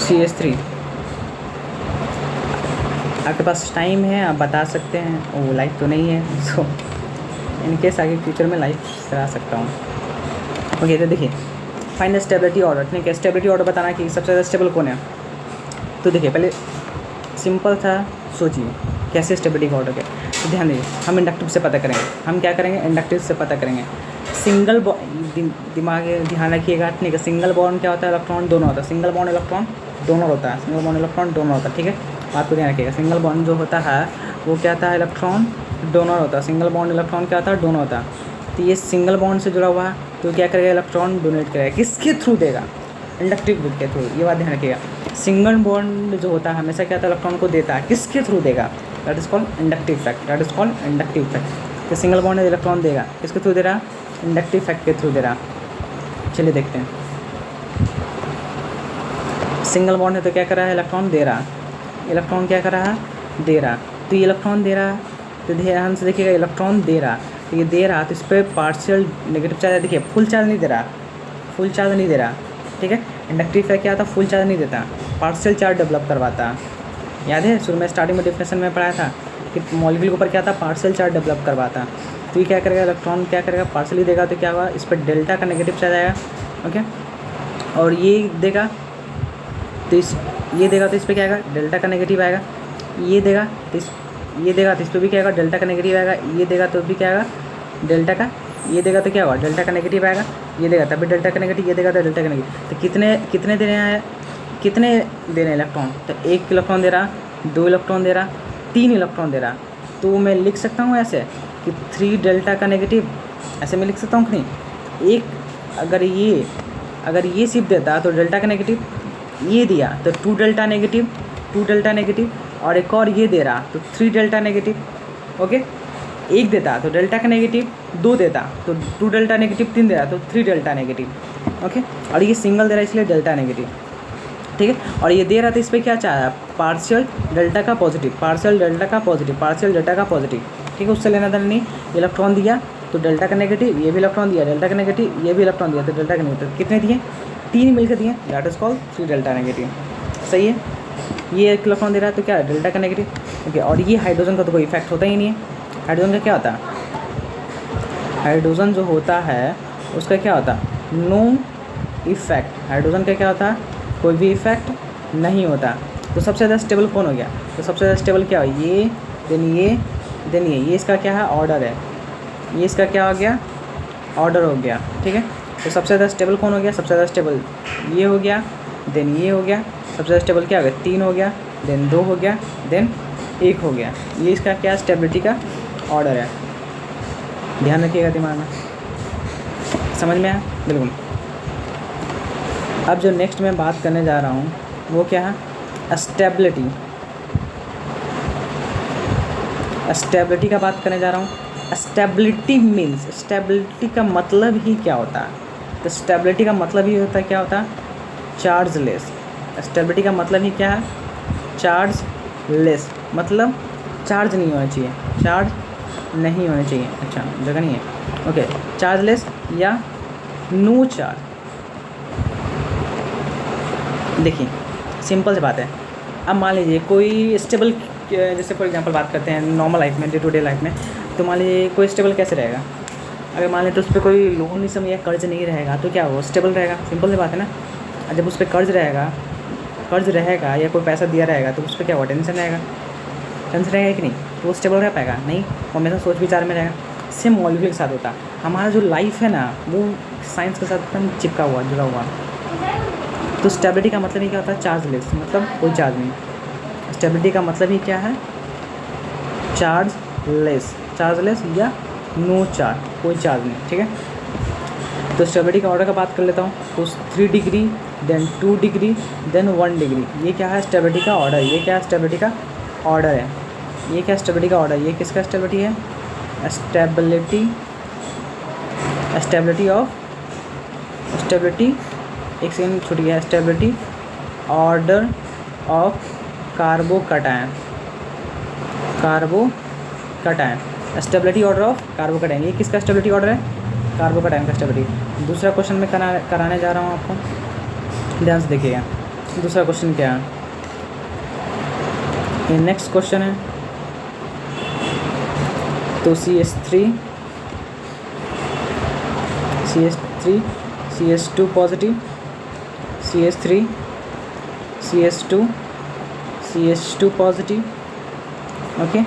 CH3। आपके पास टाइम है, आप बता सकते हैं। वो लाइफ तो नहीं है, सो इनकेस आगे फ्यूचर में लाइफ करा सकता हूँ। ओके, तो देखिए फाइंड द स्टेबिलिटी ऑर्डर। ठीक है, स्टेबिलिटी ऑर्डर बताना कि सबसे ज़्यादा स्टेबल कौन है। तो देखिए पहले सिंपल था, सोचिए कैसे स्टेबिलिटी का ऑर्डर है। तो ध्यान दीजिए, हम इंडक्टिव से पता करेंगे। हम क्या करेंगे, इंडक्टिव से पता करेंगे। सिंगल दिमाग ध्यान रखिएगा, ठीक है। सिंगल बॉन्ड क्या होता है, इलेक्ट्रॉन दोनों होता है, सिंगल बॉन्ड इलेक्ट्रॉन दोनों होता है, सिंगल बॉन्ड इलेक्ट्रॉन दोनों होता है, ठीक है। बात को ध्यान रखिएगा, सिंगल बॉन्ड जो होता है वो क्या होता है, इलेक्ट्रॉन डोनर होता है, सिंगल बॉन्ड इलेक्ट्रॉन क्या होता है, डोनर होता है। तो ये सिंगल बॉन्ड से जुड़ा हुआ है तो क्या करेगा, इलेक्ट्रॉन डोनेट करेगा, किसके थ्रू देगा, इंडक्टिव के थ्रू, ये बात ध्यान रखिएगा। सिंगल बॉन्ड जो होता है हमेशा क्या होता है, इलेक्ट्रॉन को देता है, किसके थ्रू देगा, that is called inductive effect, that is called inductive effect. तो सिंगल बॉन्ड इलेक्ट्रॉन देगा, किसके थ्रू दे रहा, इंडक्टिव इफेक्ट के थ्रू दे रहा। चलिए देखते हैं, सिंगल बॉन्ड है तो क्या कर रहा है, इलेक्ट्रॉन दे रहा, इलेक्ट्रॉन क्या कर रहा है, दे रहा। तो ये इलेक्ट्रॉन दे रहा, तो ध्यान से देखिएगा, इलेक्ट्रॉन दे रहा, तो ये दे रहा तो इस पर पार्शियल नेगेटिव चार्ज, देखिए फुल चार्ज नहीं दे रहा, फुल चार्ज नहीं दे रहा, ठीक है। इंडक्टिव इफेक्ट क्या था, फुल चार्ज नहीं देता, पार्शियल चार्ज डेवलप करवाता। याद है शुरू में स्टार्टिंग में डिफिनेशन में पढ़ाया था कि मॉलिक्यूल के ऊपर क्या था, पार्शियल चार्ज डेवलप करवाता। तो ये क्या करेगा, इलेक्ट्रॉन क्या करेगा, पार्शियली देगा तो क्या हुआ, इस पर डेल्टा का नेगेटिव चार्ज आएगा, ओके। और ये देगा तो ये देगा तो इस पर क्या आएगा, डेल्टा का नेगेटिव आएगा। ये देगा तो ये देगा तो इस पर भी क्या आएगा, डेल्टा का नेगेटिव आएगा। ये देगा तो भी क्या आएगा, डेल्टा का, ये देगा तो क्या होगा, डेल्टा का नेगेटिव आएगा। ये देगा तभी डेल्टा का नेगेटिव, ये देगा तो डेल्टा का नेगेटिव। तो कितने देने हैं, कितने दे रहे हैं इलेक्ट्रॉन, तो 1 इलेक्ट्रॉन दे रहा, 2 इलेक्ट्रॉन दे रहा, 3 इलेक्ट्रॉन दे रहा। तो मैं लिख सकता हूँ ऐसे कि 3 डेल्टा का नेगेटिव, ऐसे मैं लिख सकता हूँ कि नहीं। एक अगर ये सिर्फ देता तो डेल्टा का नेगेटिव, ये दिया तो 2 डेल्टा नेगेटिव, 2 डेल्टा नेगेटिव, और एक और ये दे रहा तो 3 डेल्टा नेगेटिव, ओके। एक देता तो डेल्टा का नेगेटिव, 2 देता तो 2 डेल्टा नेगेटिव, 3 दे रहा तो 3 डेल्टा नेगेटिव, ओके। और ये सिंगल दे रहा है इसलिए डेल्टा नेगेटिव, ठीक है। और ये दे रहा था इस पर क्या चाहा, पार्शियल डेल्टा का पॉजिटिव, पार्शियल डेल्टा का पॉजिटिव, पार्शियल डेल्टा का पॉजिटिव, ठीक है। उससे लेना देना नहीं, इलेक्ट्रॉन दिया तो डेल्टा का नेगेटिव, ये भी इलेक्ट्रॉन दिया डेल्टा का नेगेटिव, ये भी इलेक्ट्रॉन दिया तो डेल्टा का नेगेटिव, कितने दिए, 3 मिलकर दिए, that is called 3 delta negative, सही है। ये 1 इलेक्ट्रॉन दे रहा है तो क्या है, डेल्टा का नेगेटिव, ओके। और ये हाइड्रोजन का तो कोई इफेक्ट होता ही नहीं है। हाइड्रोजन का क्या होता है, हाइड्रोजन जो होता है उसका क्या होता है, नो इफेक्ट। हाइड्रोजन का क्या होता है, कोई भी इफेक्ट नहीं होता। तो सबसे ज़्यादा स्टेबल कौन हो गया, तो सबसे ज़्यादा स्टेबल क्या हो, ये देन ये देन ये इसका क्या है, ऑर्डर है, ये इसका क्या हो गया, ऑर्डर हो गया, ठीक है। तो सबसे ज़्यादा स्टेबल कौन हो गया, सबसे ज़्यादा स्टेबल ये हो गया, देन ये हो गया, सबसे ज़्यादा स्टेबल क्या हो गया, 3 हो गया, देन 2 हो गया, देन 1 हो गया। ये इसका क्या स्टेबिलिटी का ऑर्डर है, ध्यान रखिएगा दिमाग में, समझ में आया, बिल्कुल। अब जो नेक्स्ट मैं बात करने जा रहा हूँ वो क्या है, स्टेबिलिटी। स्टेबिलिटी का बात करने जा रहा हूँ। स्टेबिलिटी मीन्स, स्टेबिलिटी का मतलब ही क्या होता है, तो स्टेबिलिटी का मतलब ही होता है, क्या होता है, चार्जलेस। स्टेबिलिटी का मतलब ही क्या है, चार्जलेस, मतलब चार्ज नहीं होना चाहिए, चार्ज नहीं होना चाहिए, अच्छा जगह नहीं है, ओके। चार्जलेस या नो चार्ज। देखिए सिंपल सी बात है, अब मान लीजिए कोई स्टेबल, जैसे फॉर एग्जांपल बात करते हैं नॉर्मल लाइफ में, डे टू डे लाइफ में, तो मान लीजिए कोई स्टेबल कैसे रहेगा, अगर मान लीजिए तो उस पर कोई लोन इस समय या कर्ज नहीं रहेगा तो क्या वो स्टेबल रहेगा, सिंपल सी बात है ना। और जब उस पर कर्ज रहेगा या कोई पैसा दिया रहेगा तो उस पर क्या हुआ, टेंशन रहेगा, टेंशन रहेगा कि नहीं, तो वो स्टेबल रह पाएगा नहीं, वो हमेशा सोच विचार में रहेगा। सेम मॉलिक्यूल के साथ होता है, हमारा जो लाइफ है ना वो साइंस के साथ एकदम चिपका हुआ, जुड़ा हुआ। तो स्टेबिलिटी का मतलब ही क्या होता है, चार्जलेस, मतलब कोई चार्ज नहीं। स्टेबिलिटी का मतलब ही क्या है, चार्जलेस, चार्जलेस या नो चार्ज, कोई चार्ज नहीं, ठीक है। तो स्टेबिलिटी का ऑर्डर का बात कर लेता हूँ, तो 3 degree, then 2 degree, then 1 degree, ये क्या है स्टेबिलिटी का ऑर्डर, ये क्या स्टेबिलिटी का ऑर्डर है, ये क्या स्टेबिलिटी का ऑर्डर, ये किसका स्टेबिलिटी है, स्टेबिलिटी ऑफ, स्टेबिलिटी, एक सेकंड छूट गया, stability order of carbocation, stability order of carbocation, ये किसका स्टेबिलिटी ऑर्डर है, कार्बोकैटायन का स्टेबिलिटी। दूसरा क्वेश्चन में कराने जा रहा हूँ आपको, ध्यान से देखिएगा। दूसरा क्वेश्चन क्या है, ये नेक्स्ट क्वेश्चन है, तो CH3 CH2 positive, CH2 positive, okay,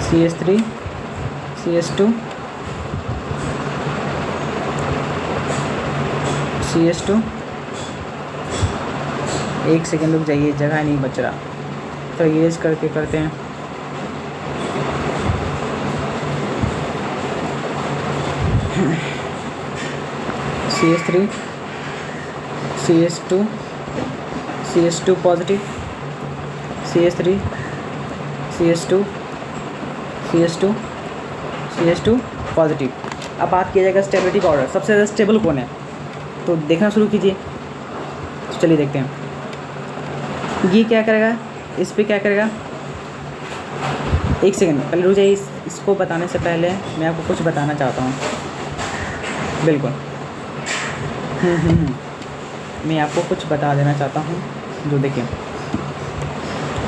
CH3 CH2 CH2, एक सेकेंड रुक जाइए, जगह नहीं बच रहा, तो इरेज करके करते हैं। CH3, CH2, CH2 positive, CH3, CH2, CH2, CH2 positive. अब बात किया जाएगा स्टेबिलिटी का ऑर्डर, सबसे ज़्यादा स्टेबल कौन है, तो देखना शुरू कीजिए। तो चलिए देखते हैं ये क्या करेगा, इस पे क्या करेगा। एक सेकंड पहले रुक जाइए, इसको बताने से पहले मैं आपको कुछ बताना चाहता हूँ। बिल्कुल मैं आपको कुछ बता देना चाहता हूँ, जो देखिए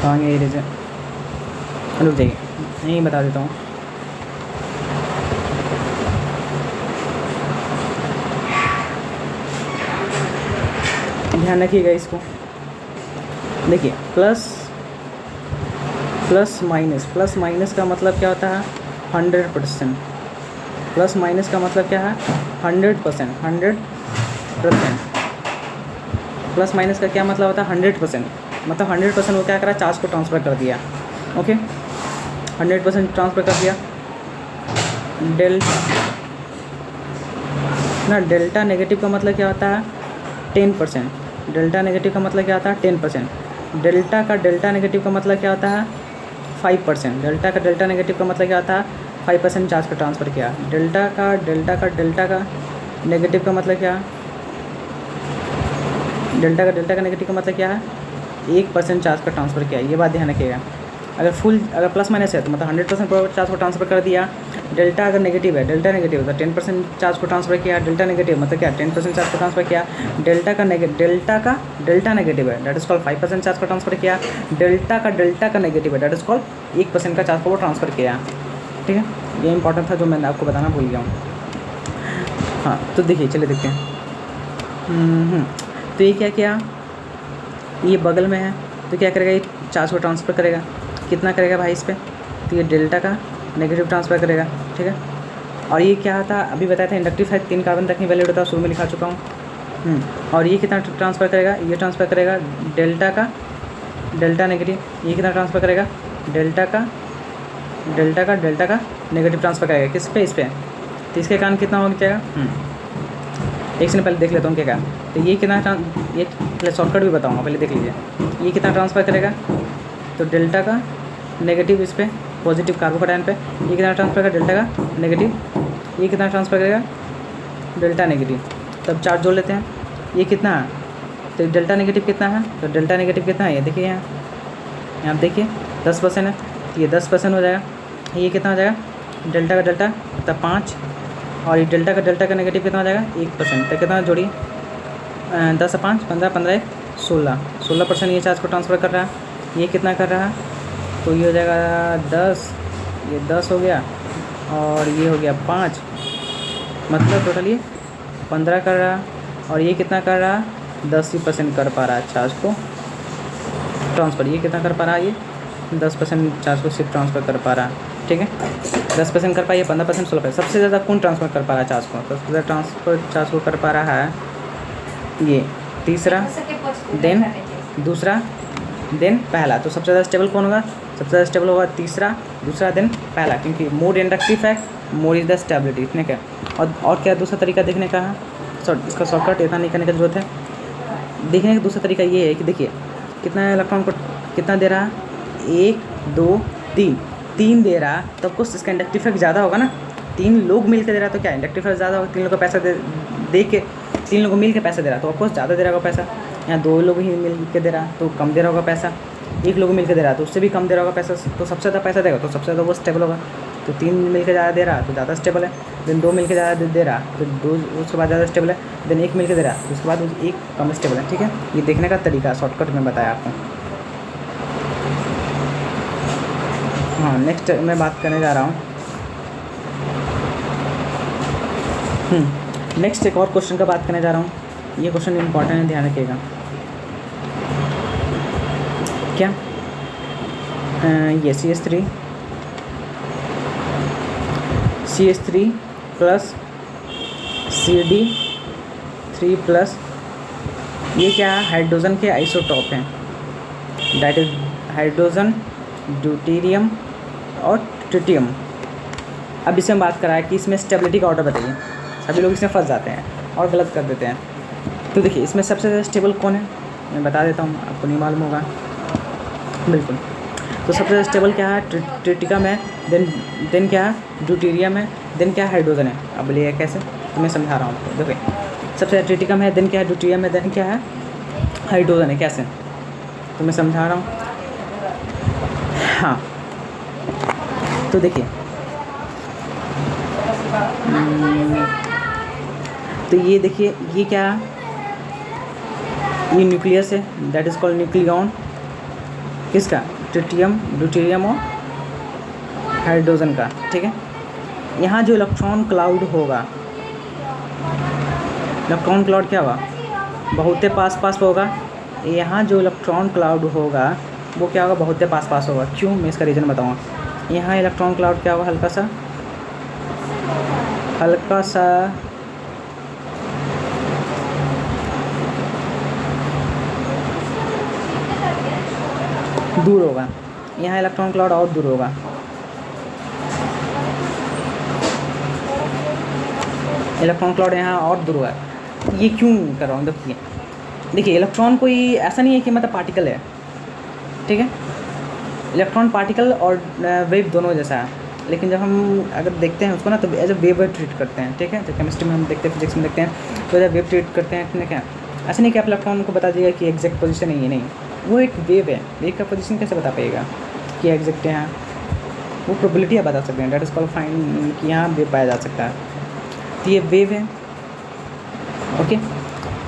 कहाँ गए इरेजर, रुक जाइए यहीं बता देता हूँ। ध्यान रखिएगा इसको, देखिए प्लस माइनस का मतलब क्या होता है 100%। प्लस माइनस का मतलब क्या है 100%। प्लस माइनस का क्या मतलब होता है 100%, मतलब 100% वो क्या करा, चार्ज को ट्रांसफ़र कर दिया। ओके 100% ट्रांसफ़र कर दिया। डेल्टा नेगेटिव का मतलब क्या होता है 10%। डेल्टा नेगेटिव का मतलब क्या होता है 10%। डेल्टा नेगेटिव का मतलब क्या होता है 5%। डेल्टा नेगेटिव का मतलब क्या होता है 5% चार्ज का ट्रांसफ़र किया। डेल्टा का नेगेटिव का मतलब क्या है, डेल्टा का नेगेटिव का मतलब क्या है 1% चार्ज का ट्रांसफ़र किया। ये बात ध्यान रखिएगा। अगर प्लस माइनस है तो मतलब 100% चार्ज को ट्रांसफ़र कर दिया। डेल्टा अगर नेगेटिव है, डेल्टा नेगेटिव तो 10% चार्ज को ट्रांसफ़र किया। डेल्टा नेगेटिव मतलब क्या 10% चार्ज को ट्रांसफ़र किया। डेल्टा नेगेटिव है, दैट इज़ कॉल्ड 5% चार्ज को ट्रांसफ़र किया। डेल्टा का नेगेटिव है, दैट इज़ कॉल्ड 1% का चार्ज को वो ट्रांसफ़र किया। ठीक है, ये इंपॉर्टेंट था जो मैंने आपको बताना भूल गया हूँ। हाँ तो देखिए चलिए देखते हैं। तो ये क्या किया, ये बगल में है तो क्या करेगा, ये चार्ज को ट्रांसफ़र करेगा। कितना करेगा भाई इस पर, तो ये डेल्टा का नेगेटिव ट्रांसफ़र करेगा। ठीक है, और ये क्या था अभी बताया था, इंडक्टिव है 3 कार्बन तक ही वैलिड होता है, शुरू में लिखा चुका हूँ। और ये कितना ट्रांसफ़र करेगा, ये ट्रांसफ़र करेगा डेल्टा नेगेटिव। ये कितना ट्रांसफ़र करेगा डेल्टा का नेगेटिव ट्रांसफ़र करेगा। किस पे, इस पे। तो इसके कारण कितना हो जाएगा, एक से पहले देख लेता हूँ क्या। तो ये कितना ये पहले शॉर्टकट भी बताऊँगा, पहले देख लीजिए। ये कितना ट्रांसफ़र करेगा, तो डेल्टा का नेगेटिव इस पर पॉजिटिव कार्बोकेटायन पे। ये कितना ट्रांसफ़र करेगा डेल्टा का नेगेटिव। ये कितना ट्रांसफ़र करेगा डेल्टा नेगेटिव। तब चार्ज जोड़ लेते हैं, ये कितना है, तो डेल्टा नेगेटिव कितना है, तो डेल्टा नेगेटिव कितना है, ये देखिए यहाँ देखिए 10% है, तो ये 10% हो जाएगा। ये कितना हो जाएगा डेल्टा का तब 5, और ये डेल्टा का नेगेटिव कितना हो जाएगा 1%। तो कितना जोड़िए 10 से 5 15 15 16% ये चार्ज को ट्रांसफ़र कर रहा है। ये कितना कर रहा है, तो ये हो जाएगा 10, ये 10 हो गया, और ये हो गया 5, मतलब टोटल ये 15 कर रहा है। और ये कितना कर रहा है 10% कर पा रहा है चार्ज को ट्रांसफ़र। ये कितना कर पा रहा है, ये 10% चार्ज को सिर्फ ट्रांसफ़र कर पा रहा है। ठीक है, 10% कर पाइए, 15% 16%। सबसे ज़्यादा कौन ट्रांसफ़र कर पा रहा है चार्ज को, सबसे ज़्यादा ट्रांसफ़र चार्ज को कर पा रहा है ये तीसरा, देन दूसरा, देन पहला। तो सबसे ज़्यादा स्टेबल कौन होगा, सबसे ज़्यादा स्टेबल होगा तीसरा, दूसरा, देन पहला, क्योंकि मोर इंडक्टिव है, मोर इज़ द स्टेबिलिटी। इतने क्या, और क्या दूसरा तरीका देखने का है, इसका शॉर्टकट इतना नहीं करने की ज़रूरत है। देखने का दूसरा तरीका ये है कि देखिए कितना इलेक्ट्रॉन को कितना दे रहा है, 1 2 3 दे रहा, तब कुछ इसका इंडक्टिव इफेक्ट ज़्यादा होगा ना। 3 लोग मिल के दे रहा तो क्या इंडक्टिव इफेक्ट ज़्यादा होगा। 3 लोग का पैसा दे के 3 लोग को मिल के पैसा दे रहा तो ऑफकोर्स ज़्यादा दे रहा होगा पैसा। यहाँ 2 लोग ही मिल के दे रहा तो कम दे रहा होगा पैसा। 1 लोग मिल के दे रहा तो उससे भी कम दे रहा होगा पैसा, तो सबसे ज़्यादा पैसा देगा तो सबसे ज़्यादा वो स्टेबल होगा। तो 3 मिल के ज़्यादा दे रहा तो ज़्यादा स्टेबल है। देन 2 मिल के ज़्यादा दे रहा तो 2 उसके बाद ज़्यादा स्टेबल है। देन 1 मिल के दे रहा तो उसके बाद 1 कम स्टेबल है। ठीक है, ये देखने का तरीका शॉर्टकट में बताया आपको। हाँ, नेक्स्ट मैं बात करने जा रहा हूँ। नेक्स्ट एक और क्वेश्चन का बात करने जा रहा हूँ। ये क्वेश्चन इंपॉर्टेंट है, ध्यान रखिएगा। क्या ये CH3 प्लस CD3 प्लस ये क्या है, हाइड्रोजन के आइसोटॉप हैं, दैट इज हाइड्रोजन, ड्यूटेरियम और ट्रिटियम। अब इसमें बात करा है कि इसमें स्टेबिलिटी का ऑर्डर बताइए। सभी लोग इसमें फंस जाते हैं और गलत कर देते हैं। तो देखिए इसमें सबसे ज़्यादा स्टेबल कौन है, मैं बता देता हूँ, आपको नहीं मालूम होगा बिल्कुल। तो सबसे ज़्यादा स्टेबल क्या है, ट्रिटिकम है, देन क्या है, ड्यूटेरियम है, देन क्या है, हाइड्रोजन है। अब बोलिए कैसे, तो मैं समझा रहा हूँ आपको। देखिए सबसे ज़्यादा ट्रिटिकम है, देन क्या है, ड्यूटेरियम है, देन क्या है, हाइड्रोजन है। कैसे, तो मैं समझा रहा हूँ। हाँ तो देखिए तो ये देखिए ये क्या है, ये न्यूक्लियस है, दैट इज़ कॉल्ड न्यूक्लियॉन। किसका, ट्रिटियम, ड्यूटेरियम और हाइड्रोजन का, ठीक है। यहाँ जो इलेक्ट्रॉन क्लाउड होगा, इलेक्ट्रॉन क्लाउड क्या होगा, बहुत पास पास होगा। यहाँ जो इलेक्ट्रॉन क्लाउड होगा वो क्या होगा, बहुत पास पास होगा। क्यों, मैं इसका रीज़न बताऊँगा। यहाँ इलेक्ट्रॉन क्लाउड क्या होगा, हल्का सा दूर होगा। यहाँ इलेक्ट्रॉन क्लाउड और दूर होगा। इलेक्ट्रॉन क्लाउड यहाँ और दूर होगा। ये क्यों कर रहा हूँ, देखिए इलेक्ट्रॉन कोई ऐसा नहीं है कि मतलब पार्टिकल है, ठीक है। इलेक्ट्रॉन पार्टिकल और वेव दोनों जैसा है, लेकिन जब हम अगर देखते हैं उसको ना तो एज ए वेव ट्रीट करते हैं, ठीक है। तो केमिस्ट्री में हम देखते हैं, फिजिक्स में देखते हैं, तो एज ए वेव ट्रीट करते हैं। क्या ऐसा नहीं कि आप इलेक्ट्रॉन को बता दीजिएगा कि एग्जैक्ट पोजीशन है, ये नहीं, वो एक वेव है। वेव का पोजीशन कैसे बता पाएगा कि एग्जैक्ट है, यहाँ वो प्रोबेबिलिटी आप बता सकते हैं, डेट इज कॉल्ड फाइन कि यहाँ वेव पाया जा सकता है। तो ये वेव है, ओके।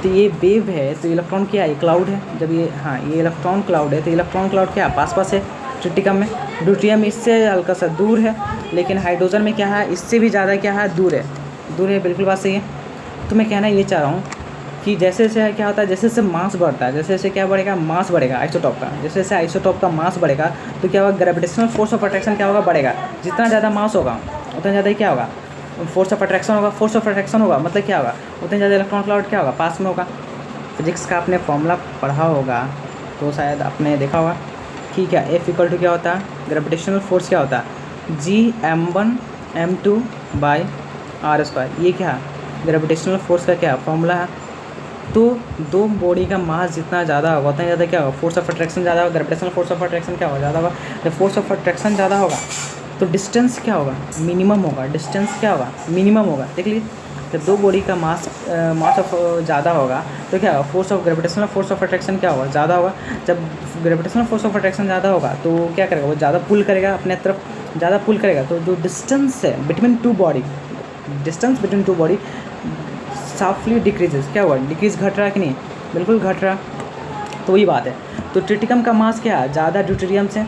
तो ये वेव है, तो इलेक्ट्रॉन क्या है, क्लाउड है। जब ये, हाँ ये इलेक्ट्रॉन क्लाउड है, तो इलेक्ट्रॉन क्लाउड क्या पास पास है, ट्रिटिकम में। ड्यूटेरियम इससे हल्का सा दूर है, लेकिन हाइड्रोजन में क्या है, इससे भी ज़्यादा क्या है, दूर है। बिल्कुल बात सही है। तो मैं कहना ये चाह रहा हूँ कि जैसे जैसे क्या होता है, जैसे जैसे मास बढ़ता है, जैसे जैसे क्या बढ़ेगा, मास बढ़ेगा आइसोटॉप का। जैसे जैसे आइसोटॉप का मास बढ़ेगा तो क्या होगा, ग्रेविटेशनल फोर्स ऑफ अट्रैक्शन क्या होगा, बढ़ेगा। जितना ज़्यादा मास होगा उतना ज़्यादा ही क्या होगा, फोर्स ऑफ अट्रैक्शन होगा। फोर्स ऑफ अट्रैक्शन होगा मतलब क्या होगा, उतना ज़्यादा इलेक्ट्रॉन क्लाउड क्या होगा, पास में होगा। फिजिक्स का आपने फॉर्मूला पढ़ा होगा तो शायद आपने देखा होगा कि क्या F इक्वल टू क्या होता है, ग्रेविटेशनल फोर्स क्या होता है, Gm1m2/r²। ये क्या है, ग्रेविटेशनल फोर्स का क्या फॉर्मूला है। तो दो बॉडी का मास जितना ज़्यादा होगा उतना ज़्यादा क्या होगा, फोर्स ऑफ अट्रैक्शन ज़्यादा होगा। ग्रेविटेशनल फोर्स ऑफ अट्रैक्शन क्या होगा, ज़्यादा होगा। जब फोर्स ऑफ अट्रैक्शन ज़्यादा होगा तो डिस्टेंस क्या होगा, मिनिमम होगा। डिस्टेंस क्या होगा, मिनिमम होगा। देख लीजिए, जब दो बॉडी का मास ऑफ ज़्यादा होगा तो क्या होगा, force of gravitational force of attraction क्या होगा, ज़्यादा होगा। जब ग्रेविटेशनल फोर्स ऑफ अट्रैक्शन ज़्यादा होगा तो क्या करेगा, वो ज़्यादा पुल करेगा अपने तरफ, ज़्यादा पुल करेगा। तो जो डिस्टेंस है between two body, distance between two body softly decreases. क्या हुआ, डिक्रीज, घट रहा है कि नहीं, बिल्कुल घट रहा। तो वही बात है। तो ट्रिटिकम का मास क्या है, ज़्यादा ड्यूटेरियम से।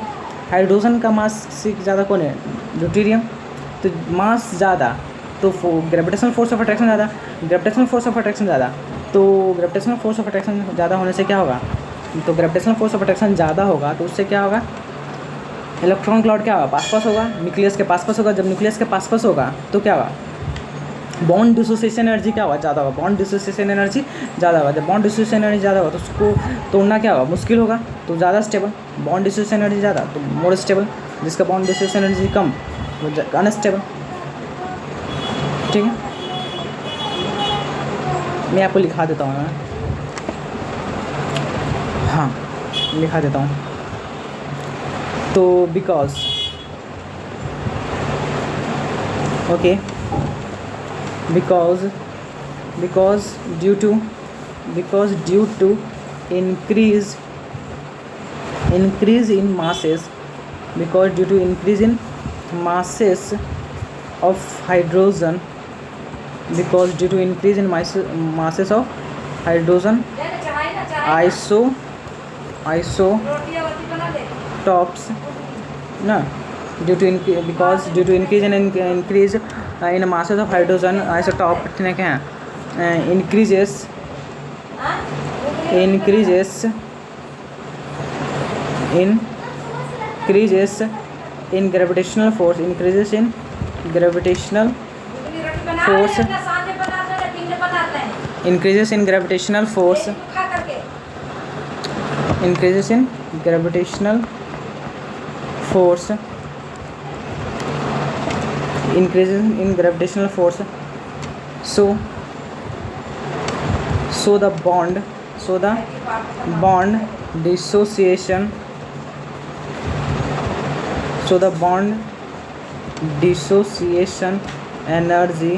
हाइड्रोजन का मास से ज़्यादा कौन है, ड्यूटेरियम। तो मास ज़्यादा तो ग्रेविटेशनल फोर्स ऑफ अट्रैक्शन ज़्यादा, ग्रेविटेशनल फोर्स ऑफ अट्रैक्शन ज़्यादा। तो ग्रेविटेशनल फोर्स ऑफ अट्रैक्शन ज़्यादा होने से क्या होगा, तो ग्रेविटेशनल फोर्स ऑफ अट्रैक्शन ज़्यादा होगा तो उससे क्या होगा, इलेक्ट्रॉन क्लाउड क्या होगा, पास पास होगा, न्यूक्लियस के पास पास होगा। जब न्यूक्लियस के पास पास होगा तो क्या होगा, बॉन्ड डिसोसिएशन एनर्जी क्या होगा, ज़्यादा होगा। बॉन्ड डिसोसिएशन एनर्जी ज़्यादा होगा। जब बॉन्ड डिसोसिएशन एनर्जी ज़्यादा होगा तो उसको तोड़ना क्या होगा, मुश्किल होगा। तो ज़्यादा स्टेबल, बॉन्ड डिसोसिएशन एनर्जी ज़्यादा तो मोर स्टेबल, जिसका बॉन्ड डिसोसिएशन एनर्जी कम वो अनस्टेबल, ठीक है। मैं आपको लिखा देता हूँ, हाँ लिखा देता हूँ। तो because okay, because due to increase in masses, because due to increase in masses of hydrogen, because due to increase in masses of hydrogen isotopes ना, because due to increase in masses of hydrogen isotope क्या है, increases in gravitational force, increases in gravitational force increases in gravitational force, increases in gravitational force, so the bond dissociation, so the bond dissociation energy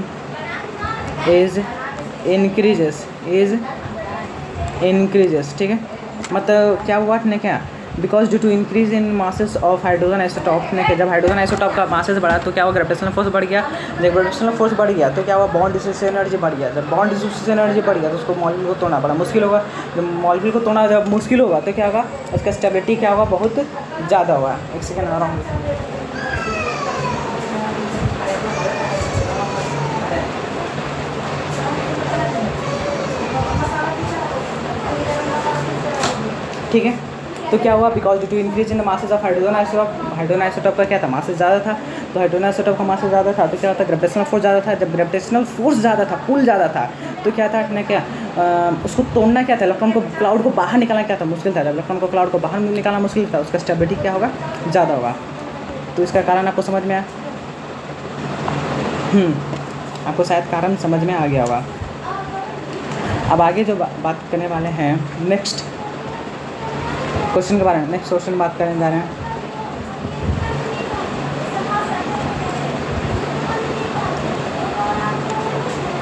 is increases, ठीक है। मतलब क्या हुआ ने क्या, because due to increase in masses of hydrogen isotope ने, जब hydrogen isotope का मासेस बढ़ा तो क्या हुआ, ग्रेविटेशनल फोर्स बढ़ गया। जब ग्रेविटेशनल फोर्स बढ़ गया तो क्या हुआ, बॉन्ड डिसोसिएशन एनर्जी बढ़ गया। जब बॉन्ड डिसोसिएशन एनर्जी बढ़ गया तो उसको मॉलिक्यूल को तोड़ना बड़ा मुश्किल होगा। जब मॉलिक्यूल को तोड़ना जब मुश्किल होगा तो क्या होगा, उसका स्टेबिलिटी क्या होगा, बहुत ज़्यादा होगा। एक सेकेंड आ रहा हूँ। ठीक है, तो क्या हुआ, because due to increase in masses of hydrogen isotope का क्या था, मासेस ज़्यादा था। तो हाइड्रोजन आइसोटॉप का मासेस ज़्यादा था तो क्या होता, ग्रेविटेशनल फोर्स ज़्यादा था। जब ग्रेविटेशनल फोर्स ज़्यादा था, पुल ज़्यादा था, तो क्या था ना, क्या उसको तोड़ना क्या था, इलेक्ट्रॉन को क्लाउड को बाहर निकालना क्या था, मुश्किल था। जब इलेक्ट्रॉन को क्लाउड को बाहर निकालना मुश्किल था, उसका स्टेबिलिटी क्या होगा, ज़्यादा होगा। तो इसका कारण आपको समझ में आया, आपको शायद कारण समझ में आ गया होगा। अब आगे जो बात करने वाले हैं नेक्स्ट क्वेश्चन के बारे में, नेक्स्ट क्वेश्चन बात करने जा रहे हैं।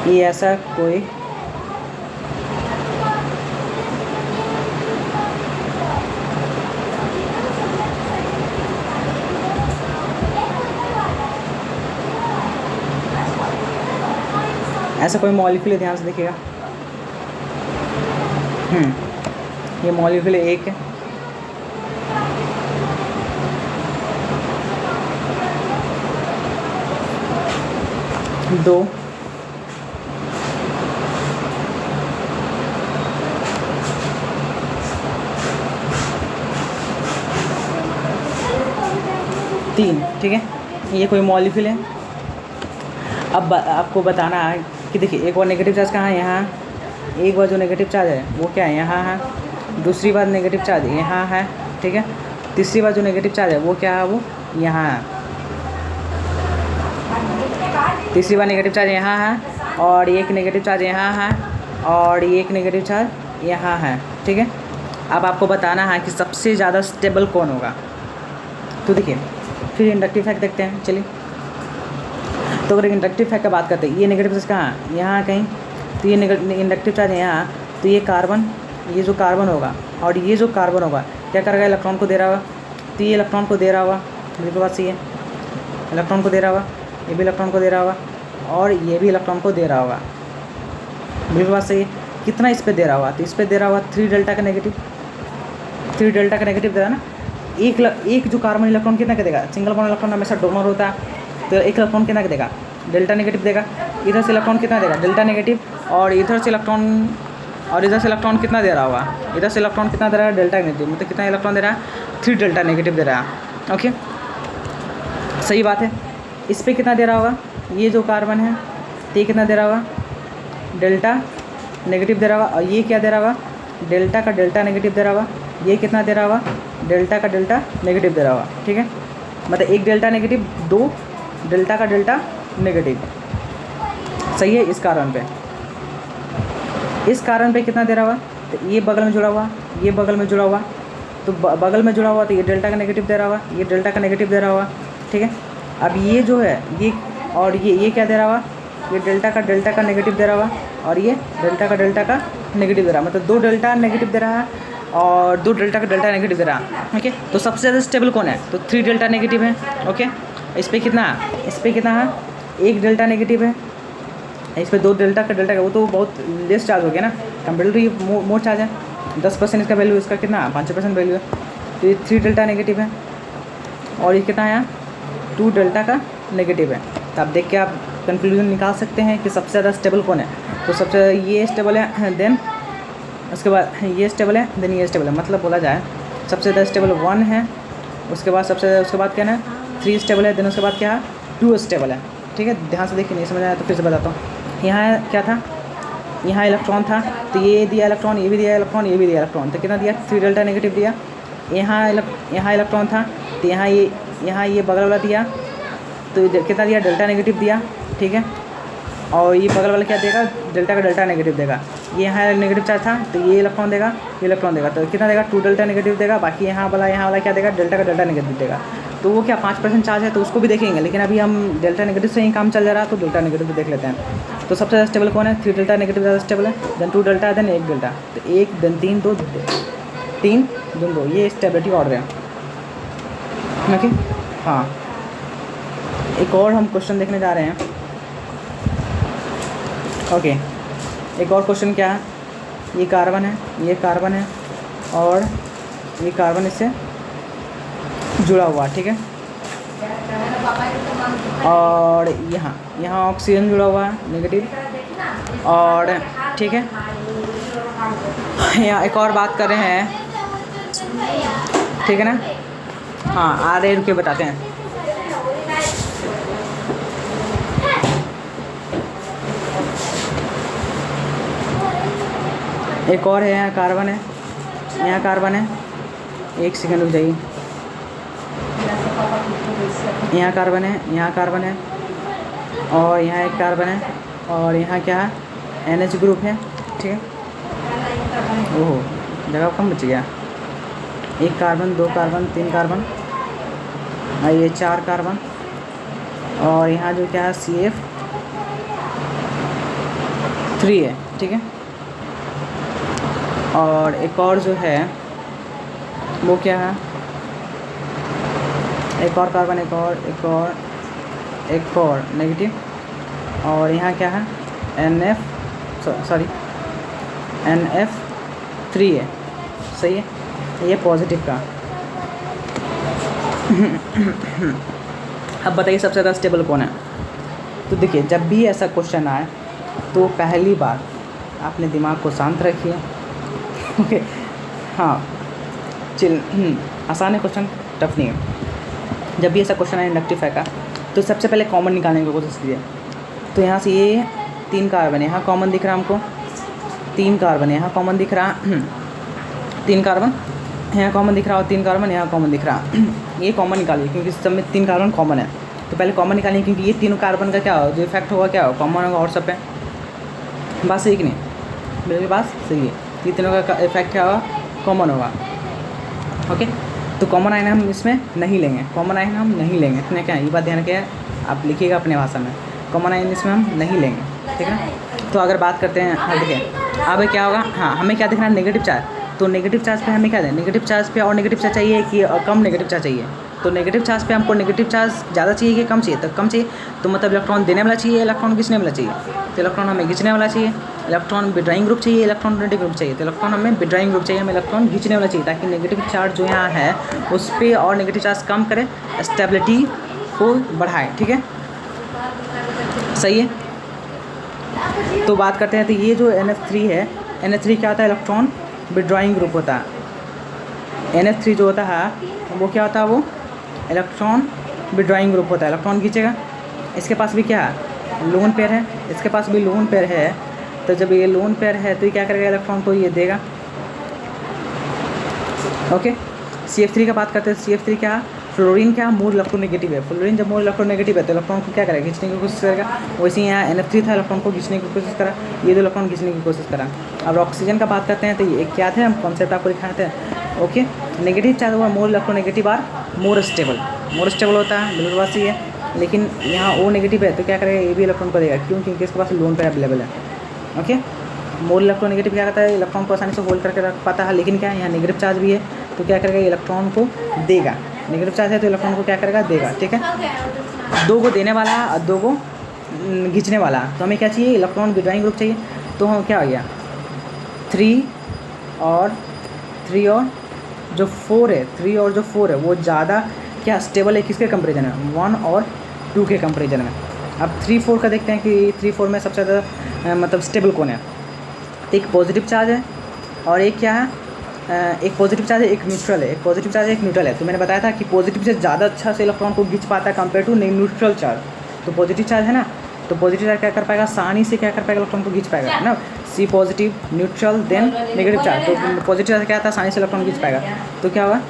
ये ऐसा कोई मॉलिक्यूल है, ध्यान से देखिएगा। ये मॉलिक्यूल एक है, दो, तीन, ठीक है। ये कोई मॉलिक्यूल है। अब आपको बताना है कि देखिए, एक बार नेगेटिव चार्ज कहाँ है, यहाँ। एक बार जो नेगेटिव चार्ज है वो क्या है, यहाँ है। दूसरी बार नेगेटिव चार्ज यहाँ है, ठीक है। तीसरी बार जो नेगेटिव चार्ज है वो क्या है, वो यहाँ है। तीसरी बार नेगेटिव चार्ज यहाँ है और एक नेगेटिव चार्ज यहाँ है और एक नेगेटिव चार्ज यहाँ है, ठीक है। अब आपको बताना है कि सबसे ज़्यादा स्टेबल कौन होगा। तो देखिए, फिर इंडक्टिव फैक्ट देखते हैं, चलिए। तो अगर इंडक्टिव फैक्ट का बात करते हैं, ये नेगेटिव चार्ज कहाँ है, यहाँ कहीं। तो ये इंडक्टिव चार्ज है यहाँ। तो ये कार्बन, ये जो कार्बन होगा और ये जो कार्बन होगा क्या करेगा, इलेक्ट्रॉन को दे रहा होगा। तो ये इलेक्ट्रॉन को दे रहा होगा, बिल्कुल बात सही है, इलेक्ट्रॉन को दे रहा होगा। ये भी इलेक्ट्रॉन को दे रहा होगा और ये भी इलेक्ट्रॉन को दे रहा होगा, बिल्कुल बात सही है। कितना इस पे दे रहा होगा, तो इस पे दे रहा होगा 3 डेल्टा का नेगेटिव। 3 डेल्टा का नेगेटिव दे रहा है ना। एक जो कार्बन इलेक्ट्रॉन कितना का देगा, सिंगल बॉन्ड इलेक्ट्रॉन हमेशा डोनर होता है। तो एक इलेक्ट्रॉन कितना देगा, डेल्टा नेगेटिव देगा। इधर से इलेक्ट्रॉन कितना देगा, डेल्टा नेगेटिव। और इधर से इलेक्ट्रॉन कितना दे रहा होगा, इधर से इलेक्ट्रॉन कितना दे रहा है, डेल्टा नेगेटिव। मतलब कितना इलेक्ट्रॉन दे रहा है, 3 डेल्टा नेगेटिव दे रहा है। ओके, सही बात है। इस पर कितना दे रहा होगा, ये जो कार्बन है तो ये कितना दे रहा होगा, डेल्टा नेगेटिव दे रहा होगा। और ये क्या दे रहा होगा, डेल्टा का डेल्टा नेगेटिव दे रहा होगा। ये कितना दे रहा होगा, डेल्टा का डेल्टा नेगेटिव दे रहा होगा, ठीक है। मतलब एक डेल्टा नेगेटिव, 2 डेल्टा का डेल्टा नेगेटिव, सही है। इस कारण पे कितना दे रहा हुआ, तो ये बगल में जुड़ा हुआ, ये बगल में जुड़ा हुआ। तो बगल में जुड़ा हुआ तो ये डेल्टा का नेगेटिव दे रहा हुआ, ये डेल्टा का नेगेटिव दे रहा हुआ, ठीक है। अब ये जो है ये और ये क्या दे रहा हुआ, ये डेल्टा का नेगेटिव दे रहा हुआ और ये डेल्टा का नेगेटिव दे रहा है। मतलब 2 डेल्टा नेगेटिव दे रहा है और 2 डेल्टा का डेल्टा नेगेटिव दे रहा है, ओके। तो सबसे ज़्यादा स्टेबल कौन है, तो 3 डेल्टा नेगेटिव है, ओके। इस पर कितना है, 1 डेल्टा नेगेटिव है। इस पर 2 डेल्टा का वो तो बहुत लेस चार्ज हो गया ना, कंपेयर टू ये मोर चार्ज है। 10% इसका वैल्यू, इसका कितना 5% वैल्यू है। तो ये 3 डेल्टा नेगेटिव है और ये कितना है, 2 डेल्टा का नेगेटिव है। तो आप देख के आप कंक्लूजन निकाल सकते हैं कि सबसे ज़्यादा स्टेबल कौन है। तो सबसे ये स्टेबल है, देन उसके बाद ये स्टेबल है, देन ये स्टेबल है। मतलब बोला जाए सबसे ज़्यादा स्टेबल 1 है, उसके बाद क्या है 3 स्टेबल है, देन उसके बाद क्या है 2 स्टेबल है, ठीक है। ध्यान से देखिए, नहीं समझ आया तो फिर से बताता हूँ। यहाँ क्या था यहाँ इलेक्ट्रॉन था तो ये दिया इलेक्ट्रॉन, ये भी दिया इलेक्ट्रॉन, ये भी दिया इलेक्ट्रॉन, तो कितना दिया 3 डेल्टा नेगेटिव दिया। यहाँ इलेक्ट्रॉन था तो यहाँ ये बगल वाला दिया तो कितना दिया डेल्टा नेगेटिव दिया, ठीक है। और ये बगल वाला क्या देगा, डेल्टा का डेल्टा नेगेटिव देगा। ये यहाँ नेगेटिव चार्ज था तो ये इलेक्ट्रॉन देगा, ये इलेक्ट्रॉन देगा, तो कितना देगा 2 डेल्टा नेगेटिव देगा। बाकी यहाँ वाला क्या देगा, डेल्टा का डेल्टा नेगेटिव देगा। तो वो क्या 5% चार्ज है तो उसको भी देखेंगे, लेकिन अभी हम डेल्टा नेगेटिव से ही काम चल जा रहा है तो डेल्टा नेगेटिव को देख लेते हैं। तो सबसे ज़्यादा स्टेबल कौन है, 3 डेल्टा नेगेटिव ज़्यादा स्टेबल है, देन 2 डेल्टा, देन 1 डेल्टा। तो 1 देन 3 2 3 2, ये स्टेबिलिटी ऑर्डर है, ओके। हाँ, एक और हम क्वेश्चन देखने जा रहे हैं, ओके। एक और क्वेश्चन क्या है, ये कार्बन है और ये कार्बन इससे जुड़ा हुआ, ठीक है। और यहाँ ऑक्सीजन जुड़ा हुआ है नेगेटिव, और ठीक है। यहाँ एक और बात कर रहे हैं, ठीक है ना। हाँ, आ रहे रुके बताते हैं। एक और है, यहाँ कार्बन है, एक सेकंड रुक जाइए। यहाँ कार्बन है और यहाँ एक कार्बन है और यहाँ क्या है, NH ग्रुप है, ठीक है। ओहो, जगह कम बच गया। 1 कार्बन, 2 कार्बन, 3 कार्बन और ये 4 कार्बन, और यहाँ जो क्या है CF3 है, ठीक है। और एक और जो है वो क्या है, एक और कार्बन, एक और नेगेटिव, और यहाँ क्या है NF3 है, सही है। ये पॉजिटिव का। अब बताइए सबसे ज़्यादा स्टेबल कौन है। तो देखिए, जब भी ऐसा क्वेश्चन आए तो पहली बार अपने दिमाग को शांत रखिए, ओके। हाँ, आसान है क्वेश्चन, टफ नहीं है। जब भी ऐसा क्वेश्चन आए इंडक्टिव का तो सबसे पहले कॉमन निकालने की कोशिश कीजिए। तो यहाँ से ये 3 कार्बन यहाँ कॉमन दिख रहा है हमको, 3 कार्बन यहाँ कॉमन दिख रहा, 3 कार्बन यहाँ कॉमन दिख रहा और 3 कार्बन यहाँ कॉमन दिख रहा। ये कॉमन निकालिए क्योंकि सब में 3 कार्बन कॉमन है, तो पहले कॉमन निकालिए क्योंकि ये तीनों कार्बन का क्या हो, जो इफेक्ट होगा क्या हो, कॉमन होगा और सब पे। बात सही कि नहीं, मेरी बात सही है। ये तीनों का इफेक्ट क्या होगा, कॉमन होगा, ओके। तो कॉमन आयन हम इसमें नहीं लेंगे, इतने क्या है, ये बात ध्यान रखिए, आप लिखिएगा अपने भाषा में, कॉमन आयन इसमें हम नहीं लेंगे, ठीक है ना। तो अगर बात करते हैं, हाँ देखिए अब क्या होगा, हाँ हमें क्या दिखना है, नेगेटिव चार्ज। तो नेगेटिव चार्ज पे हमें क्या दें, नेगेटिव चार्ज पे और नेगेटिव चार्ज चाहिए कि कम नेगेटिव चार्ज चाहिए। तो नेगेटिव चार्ज पे हमको नेगेटिव चार्ज ज़्यादा चाहिए कि कम चाहिए, तो कम चाहिए। तो मतलब इलेक्ट्रॉन देने वाला चाहिए, इलेक्ट्रॉन खींचने वाला चाहिए। तो इलेक्ट्रॉन हमें खींचने वाला चाहिए, इलेक्ट्रॉन विड्रॉइंग ग्रुप चाहिए, इलेक्ट्रॉन डोनेटिंग ग्रुप चाहिए। तो इलेक्ट्रॉन हमें विड्रॉइंग ग्रुप चाहिए, हमें इलेक्ट्रॉन खींचने वाला चाहिए, ताकि नेगेटिव चार्ज जो यहाँ है उस पर और नेगेटिव चार्ज कम करे, स्टेबिलिटी को बढ़ाए, ठीक है, सही है। तो बात करते हैं, तो ये जो NF3 है, NH3 क्या होता है, इलेक्ट्रॉन विड्रॉइंग ग्रुप होता है। NF3 जो होता है वो क्या होता है, वो इलेक्ट्रॉन विड्रॉइंग ग्रुप होता है, इलेक्ट्रॉन खींचेगा। इसके पास भी क्या है, लोन पेयर है, इसके पास भी लोन पेयर है। तो जब ये लोन पेयर है तो ये क्या करेगा, इलेक्ट्रॉन को ये देगा, ओके। CF3 का बात करते हैं, CF3 क्या है, फ्लोरीन क्या मोर इलेक्ट्रोनेगेटिव है। फ्लोरीन जब मोर इलेक्ट्रोनेगेटिव है तो इलेक्ट्रॉन को क्या करेगा, खींचने की कोशिश करेगा। वैसे ही यहाँ NF3 था, इलेक्ट्रॉन को खींचने की कोशिश करा, ये दो इलेक्ट्रॉन खींचने की कोशिश करा। अब ऑक्सीजन का बात करते हैं, तो ये क्या थे, हम कॉन्सेप्ट आपको दिखाए थे, ओके। नेगेटिव चार्ज हुआ more electronegative or more stable होता है, बिल्कुल बात सही है। लेकिन यहाँ O नेगेटिव है तो क्या करेगा, ये भी इलेक्ट्रॉन को देगा, क्यों, क्योंकि इसके पास लोन पेयर अवेलेबल है, ओके। मोर इलेक्ट्रोनेगेटिव क्या करता है, इलेक्ट्रॉन को आसानी से होल्ड करके रख पाता है। लेकिन क्या है, यहाँ नेगेटिव चार्ज भी है तो क्या करेगा, इलेक्ट्रॉन को देगा। नेगेटिव चार्ज है तो इलेक्ट्रॉन को क्या करेगा, देगा, ठीक है। 2 को देने वाला और 2 को खींचने वाला। तो हमें क्या चाहिए, इलेक्ट्रॉन विड्रॉइंग ग्रुप चाहिए। तो हम क्या हो गया, 3 और जो 4 है वो ज़्यादा क्या स्टेबल है, किसके कंपेरिजन में, 1 और 2 के कंपेरिजन में। अब 3-4 का देखते हैं कि 3-4 में सबसे ज़्यादा मतलब स्टेबल कौन है। तो एक पॉजिटिव चार्ज है और एक क्या है, एक पॉजिटिव चार्ज है, एक न्यूट्रल है। तो मैंने बताया था कि पॉजिटिव से ज़्यादा अच्छा से इलेक्ट्रॉन को खींच पाता है कंपेयर टू न्यूट्रल चार्ज। तो पॉजिटिव चार्ज है ना, तो पॉजिटिव चार्ज क्या कर पाएगा, आसानी से क्या कर पाएगा, इलेक्ट्रॉन को खींच पाएगा ना। See positive, neutral, then negative charge. तो पॉजिटिव चार्ज क्या आता है, आसानी से इलेक्ट्रॉन खींच पाएगा। तो क्या होगा,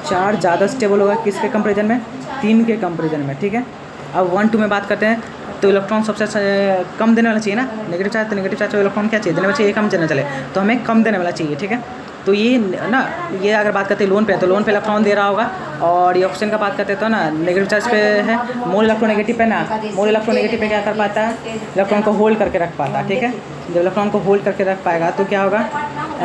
चार्ज ज़्यादा स्टेबल होगा किसके कंपेरिजन में, 3 के कंपेरिजन में, ठीक है। अब 1 2 में बात करते हैं, तो इलेक्ट्रॉन सबसे कम देने वाला चाहिए ना, नेगेटिव चार्ज। तो नेगेटिव चार्ज इलेक्ट्रॉन क्या चाहिए, देने वाला चाहिए, कम देना चले, तो हमें कम देने वाला चाहिए, ठीक है। तो ये ना, ये अगर बात करते हैं लोन पे, तो लोन पे इलेक्ट्रॉन दे रहा होगा। और ये ऑक्सीजन का बात करते हैं तो ना नेगेटिव चार्ज पे है, मोल इलेक्ट्रोनेगेटिव पे ना, मोल इलेक्ट्रोनेगेटिव पे क्या कर पाता है, इलेक्ट्रॉन को होल्ड करके रख पाता है, ठीक है। जब इलेक्ट्रॉन को होल्ड करके रख पाएगा तो क्या होगा,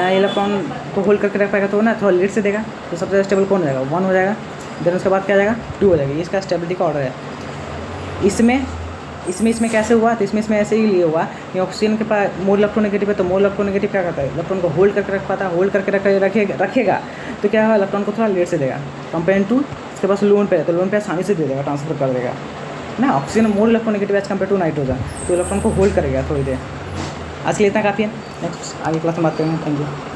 इलेक्ट्रॉन को होल्ड करके रख पाएगा तो ना थोड़ा लेट से देगा। तो सबसे स्टेबल कौन हो जाएगा, 1 हो जाएगा। देन उसके बाद क्या जाएगा, 2 हो जाएगी। इसका स्टेबिलिटी का ऑर्डर है। इसमें कैसे हुआ, तो इसमें ऐसे ही लिए हुआ कि ऑक्सीजन के पास मोल इलेक्ट्रोनेगेटिव है, तो मोल इलेक्ट्रोनेगेटिव क्या करता है, इलेक्ट्रॉन को होल्ड करके रख पाता है, होल्ड करके रखेगा। तो क्या होगा, इलेक्ट्रॉन को थोड़ा लेट से देगा कंपेयर टू इसके पास लोन पे है, तो लोन पे आसानी से दे देगा, ट्रांसफर कर देगा ना। Oxygen more electronegative as compared to nitrogen, तो इलेक्ट्रॉन को होल्ड करेगा थोड़ी देर। आज के लिए इतना काफ़ी है, नेक्स्ट आगे क्लास में बात करेंगे। Thank you.